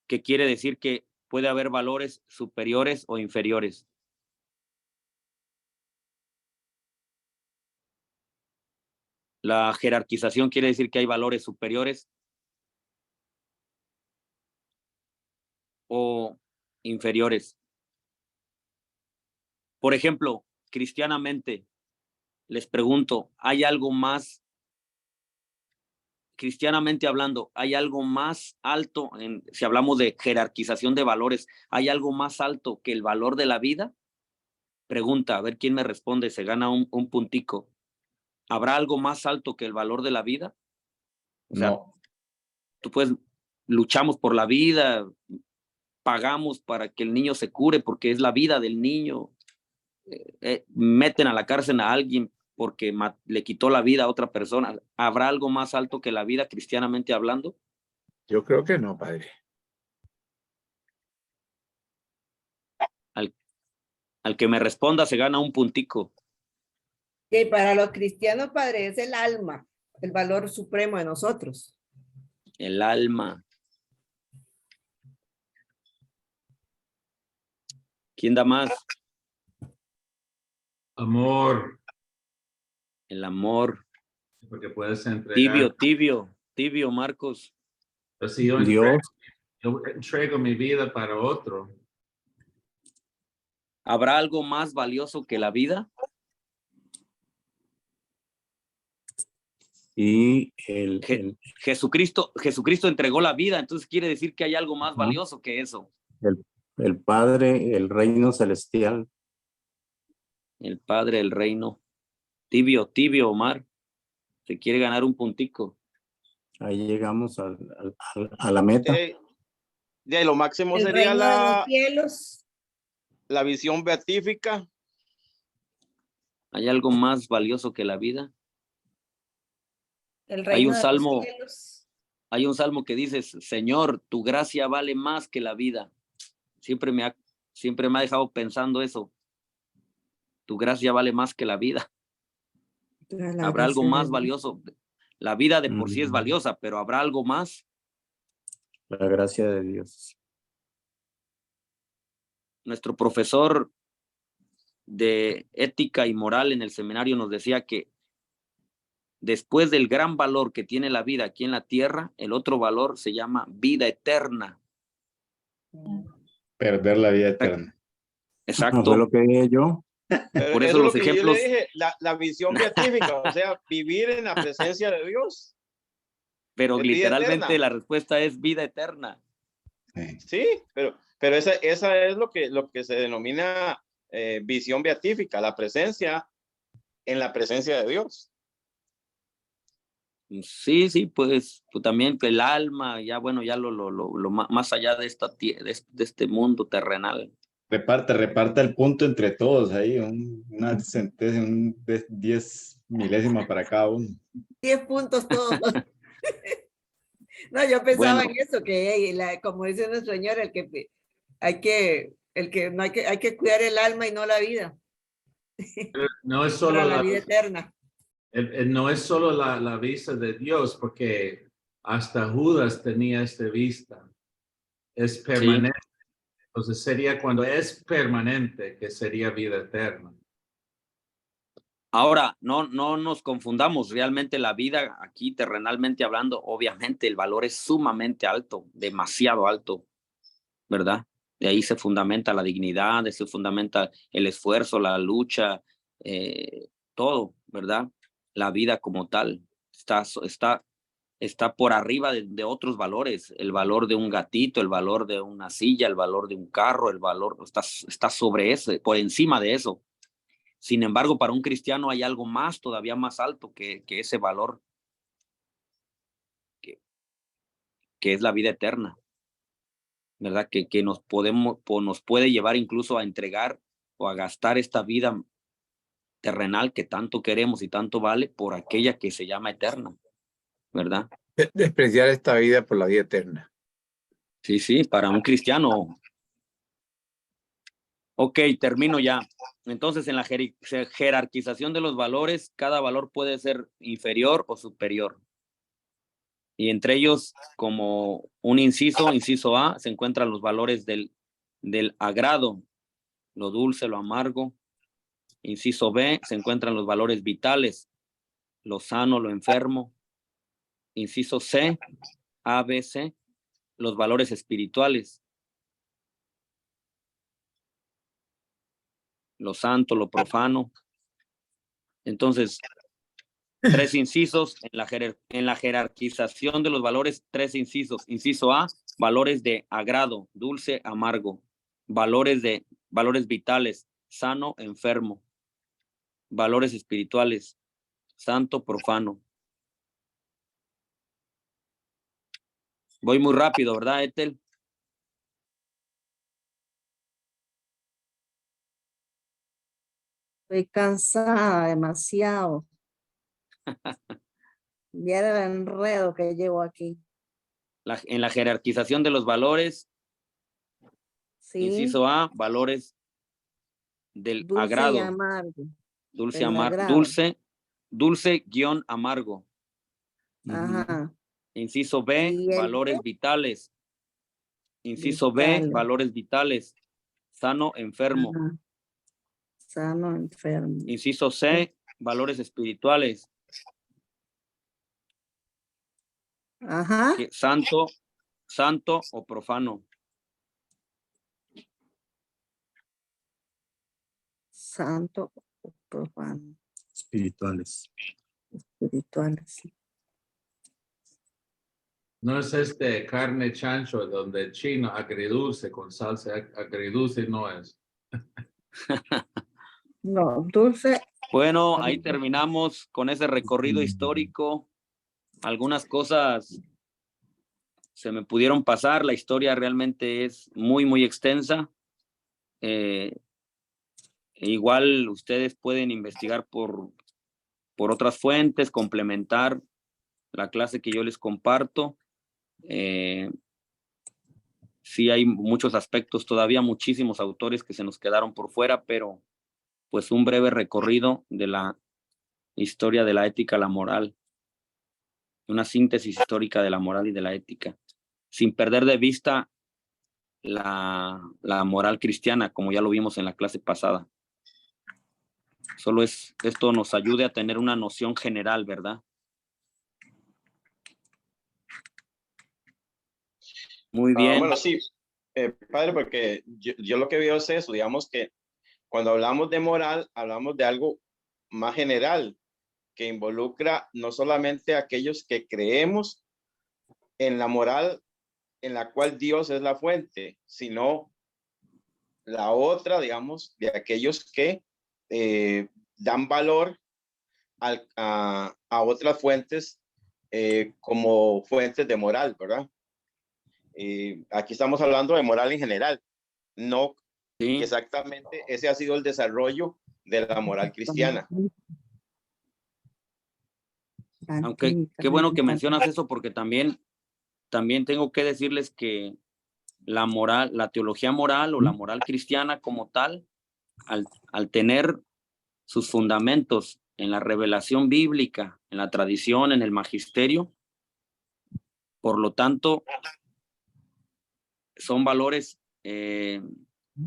Speaker 3: que quiere decir que puede haber valores superiores o inferiores. La jerarquización quiere decir que hay valores superiores o inferiores. Por ejemplo, cristianamente, les pregunto, ¿hay algo más, cristianamente hablando, hay algo más alto, si hablamos de jerarquización de valores, ¿hay algo más alto que el valor de la vida? Pregunta, a ver quién me responde, se gana un puntico. ¿Habrá algo más alto que el valor de la vida? O sea,
Speaker 7: No.
Speaker 3: tú puedes, luchamos por la vida, pagamos para que el niño se cure porque es la vida del niño. Meten a la cárcel a alguien porque le quitó la vida a otra persona. ¿Habrá algo más alto que la vida cristianamente hablando?
Speaker 7: Yo creo que no, padre.
Speaker 3: Al que me responda se gana un puntico.
Speaker 9: Que para los cristianos, padre, es el alma, el valor supremo de nosotros.
Speaker 3: El alma. ¿Quién da más?
Speaker 8: Amor,
Speaker 3: El amor.
Speaker 8: porque puedes entregar.
Speaker 3: Tibio, Marcos.
Speaker 8: Pues si yo entrego mi vida para otro.
Speaker 3: ¿Habrá algo más valioso que la vida?
Speaker 2: Y
Speaker 3: Jesucristo entregó la vida, entonces quiere decir que hay algo más valioso que eso.
Speaker 2: el Padre, el reino celestial.
Speaker 3: El Padre, el reino. Tibio, Omar. Se quiere ganar un puntico.
Speaker 2: Ahí llegamos a la meta.
Speaker 1: De lo máximo
Speaker 9: El
Speaker 1: sería
Speaker 9: reino de los cielos.
Speaker 1: la visión beatífica.
Speaker 3: ¿Hay algo más valioso que la vida?
Speaker 9: El reino de los cielos.
Speaker 3: Hay un salmo que dice, Señor, tu gracia vale más que la vida. Siempre me ha dejado pensando eso. Tu gracia vale más que la vida. ¿Habrá algo más valioso? La vida de por sí es valiosa, pero ¿habrá algo más?
Speaker 2: La gracia de Dios.
Speaker 3: Nuestro profesor de ética y moral en el seminario nos decía que después del gran valor que tiene la vida aquí en la tierra, el otro valor se llama vida eterna.
Speaker 10: Perder la vida eterna.
Speaker 3: Exacto.
Speaker 2: Fue lo que dije yo.
Speaker 1: Pero
Speaker 3: Por eso
Speaker 1: es lo
Speaker 3: los
Speaker 1: que
Speaker 3: ejemplos.
Speaker 1: yo le dije, la visión beatífica, o sea, vivir en la presencia de Dios.
Speaker 3: Pero
Speaker 1: Es vida
Speaker 3: literalmente
Speaker 1: eterna.
Speaker 3: la respuesta es vida eterna.
Speaker 1: Sí, pero esa es lo que se denomina visión beatífica, la presencia en la presencia de Dios.
Speaker 3: Sí, pues también que el alma, ya bueno, ya lo más allá de este mundo terrenal.
Speaker 10: Reparte el punto entre todos ahí, una centésima, 10 milésimas para cada uno.
Speaker 9: 10 puntos todos. No, yo pensaba
Speaker 3: Bueno.
Speaker 9: en eso, que como dice nuestro Señor, hay que cuidar el alma y no la vida.
Speaker 8: No es solo
Speaker 9: Para la vida eterna.
Speaker 8: No es solo la vista de Dios, porque hasta Judas tenía esta vista. Es permanente. Sí. Entonces sería cuando es permanente que sería vida eterna.
Speaker 3: Ahora, no nos confundamos, realmente la vida aquí terrenalmente hablando, obviamente el valor es sumamente alto, demasiado alto, ¿verdad? De ahí se fundamenta la dignidad, de ahí se fundamenta el esfuerzo, la lucha, todo, ¿verdad? La vida como tal está por arriba de otros valores, el valor de un gatito, el valor de una silla, el valor de un carro, el valor está sobre eso, por encima de eso. Sin embargo, para un cristiano hay algo más, todavía más alto que ese valor, que es la vida eterna, ¿verdad? Que nos puede llevar incluso a entregar o a gastar esta vida terrenal que tanto queremos y tanto vale por aquella que se llama eterna, ¿verdad?
Speaker 7: Despreciar esta vida por la vida eterna.
Speaker 3: Sí, para un cristiano. Ok, termino ya. Entonces, en la jerarquización de los valores, cada valor puede ser inferior o superior. Y entre ellos, como un inciso A, se encuentran los valores del agrado, lo dulce, lo amargo. Inciso B, se encuentran los valores vitales, lo sano, lo enfermo. Inciso C, A, B, C, los valores espirituales, lo santo, lo profano. Entonces, 3 incisos en la jerarquización de los valores, 3 incisos. Inciso A, valores de agrado, dulce, amargo. Valores vitales, sano, enfermo. Valores espirituales, santo, profano. Voy muy rápido, ¿verdad, Ethel?
Speaker 4: Estoy cansada demasiado. Viera el enredo que llevo aquí.
Speaker 3: En la jerarquización de los valores,
Speaker 4: Sí,
Speaker 3: inciso A, valores del
Speaker 4: dulce y
Speaker 3: agrado,
Speaker 4: amargo.
Speaker 3: dulce,
Speaker 4: del agrado.
Speaker 3: dulce guión amargo.
Speaker 4: Ajá.
Speaker 3: Inciso B,
Speaker 4: Y el
Speaker 3: valores
Speaker 4: B,
Speaker 3: vitales. Inciso B,
Speaker 4: vitales.
Speaker 3: valores vitales. Sano, enfermo.
Speaker 4: Ajá. Sano, enfermo.
Speaker 3: Inciso C, valores espirituales.
Speaker 4: Ajá.
Speaker 3: Santo, santo o profano.
Speaker 4: Santo o profano.
Speaker 2: Espirituales.
Speaker 4: Espirituales. Sí.
Speaker 8: No es carne chancho donde chino agridulce con salsa agridulce, no es.
Speaker 4: No, dulce.
Speaker 3: Bueno, ahí terminamos con ese recorrido histórico. Algunas cosas se me pudieron pasar. La historia realmente es muy, muy extensa. Igual ustedes pueden investigar por otras fuentes, complementar la clase que yo les comparto. Sí hay muchos aspectos, todavía muchísimos autores que se nos quedaron por fuera, pero pues un breve recorrido de la historia de la ética, la moral, una síntesis histórica de la moral y de la ética, sin perder de vista la moral cristiana, como ya lo vimos en la clase pasada. Solo esto nos ayude a tener una noción general, ¿verdad? Muy bien.
Speaker 1: Bueno, sí, padre, porque yo lo que veo es eso, digamos que cuando hablamos de moral, hablamos de algo más general, que involucra no solamente a aquellos que creemos en la moral en la cual Dios es la fuente, sino la otra, digamos, de aquellos que dan valor a otras fuentes como fuentes de moral, ¿verdad? Aquí estamos hablando de moral en general, no
Speaker 3: Sí.
Speaker 1: que exactamente ese ha sido el desarrollo de la moral cristiana.
Speaker 3: Aunque qué bueno que mencionas eso, porque también tengo que decirles que la moral, la teología moral o la moral cristiana como tal, al tener sus fundamentos en la revelación bíblica, en la tradición, en el magisterio, por lo tanto, son valores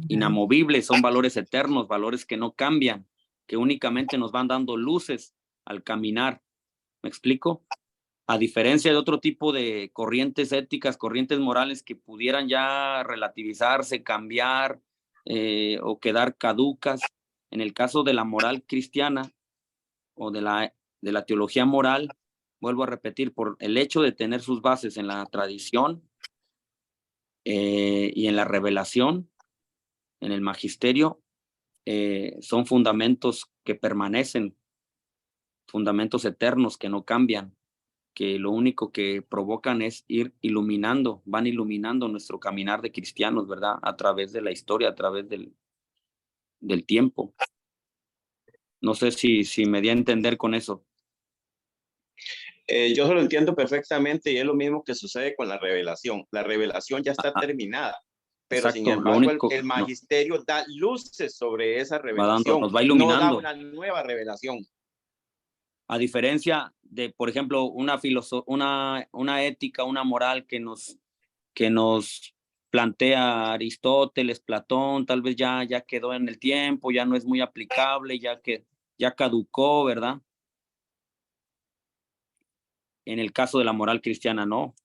Speaker 3: inamovibles, son valores eternos, valores que no cambian, que únicamente nos van dando luces al caminar. ¿Me explico? A diferencia de otro tipo de corrientes éticas, corrientes morales que pudieran ya relativizarse, cambiar o quedar caducas, en el caso de la moral cristiana o de la teología moral, vuelvo a repetir, por el hecho de tener sus bases en la tradición y en la revelación, en el magisterio, son fundamentos que permanecen, fundamentos eternos que no cambian, que lo único que provocan es ir iluminando, van iluminando nuestro caminar de cristianos, ¿verdad? A través de la historia, a través del tiempo. No sé si me di a entender con eso.
Speaker 1: Yo se lo entiendo perfectamente y es lo mismo que sucede con la revelación. La revelación ya está terminada, pero
Speaker 3: Exacto,
Speaker 1: sin embargo el magisterio da luces sobre esa revelación,
Speaker 3: nos va iluminando.
Speaker 1: no da una nueva revelación.
Speaker 3: A diferencia de, por ejemplo, una ética, una moral que nos plantea Aristóteles, Platón, tal vez ya quedó en el tiempo, ya no es muy aplicable, ya caducó, ¿verdad? En el caso de la moral cristiana, no,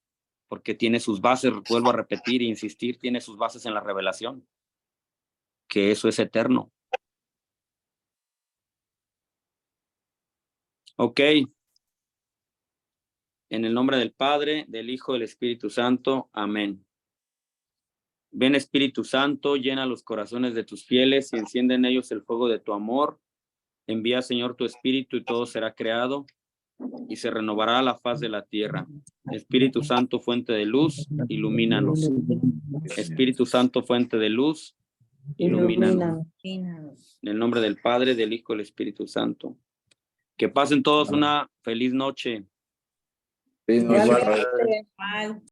Speaker 3: porque tiene sus bases, vuelvo a repetir e insistir, tiene sus bases en la revelación, que eso es eterno. Ok. En el nombre del Padre, del Hijo, del Espíritu Santo. Amén. Ven, Espíritu Santo, llena los corazones de tus fieles y enciende en ellos el fuego de tu amor. Envía, Señor, tu Espíritu y todo será creado y se renovará la faz de la tierra. Espíritu Santo, fuente de luz, ilumínanos. Espíritu Santo, fuente de luz, ilumínanos. En el nombre del Padre, del Hijo y del Espíritu Santo. Que pasen todos una feliz noche.
Speaker 2: Sí, no,
Speaker 4: Igualmente.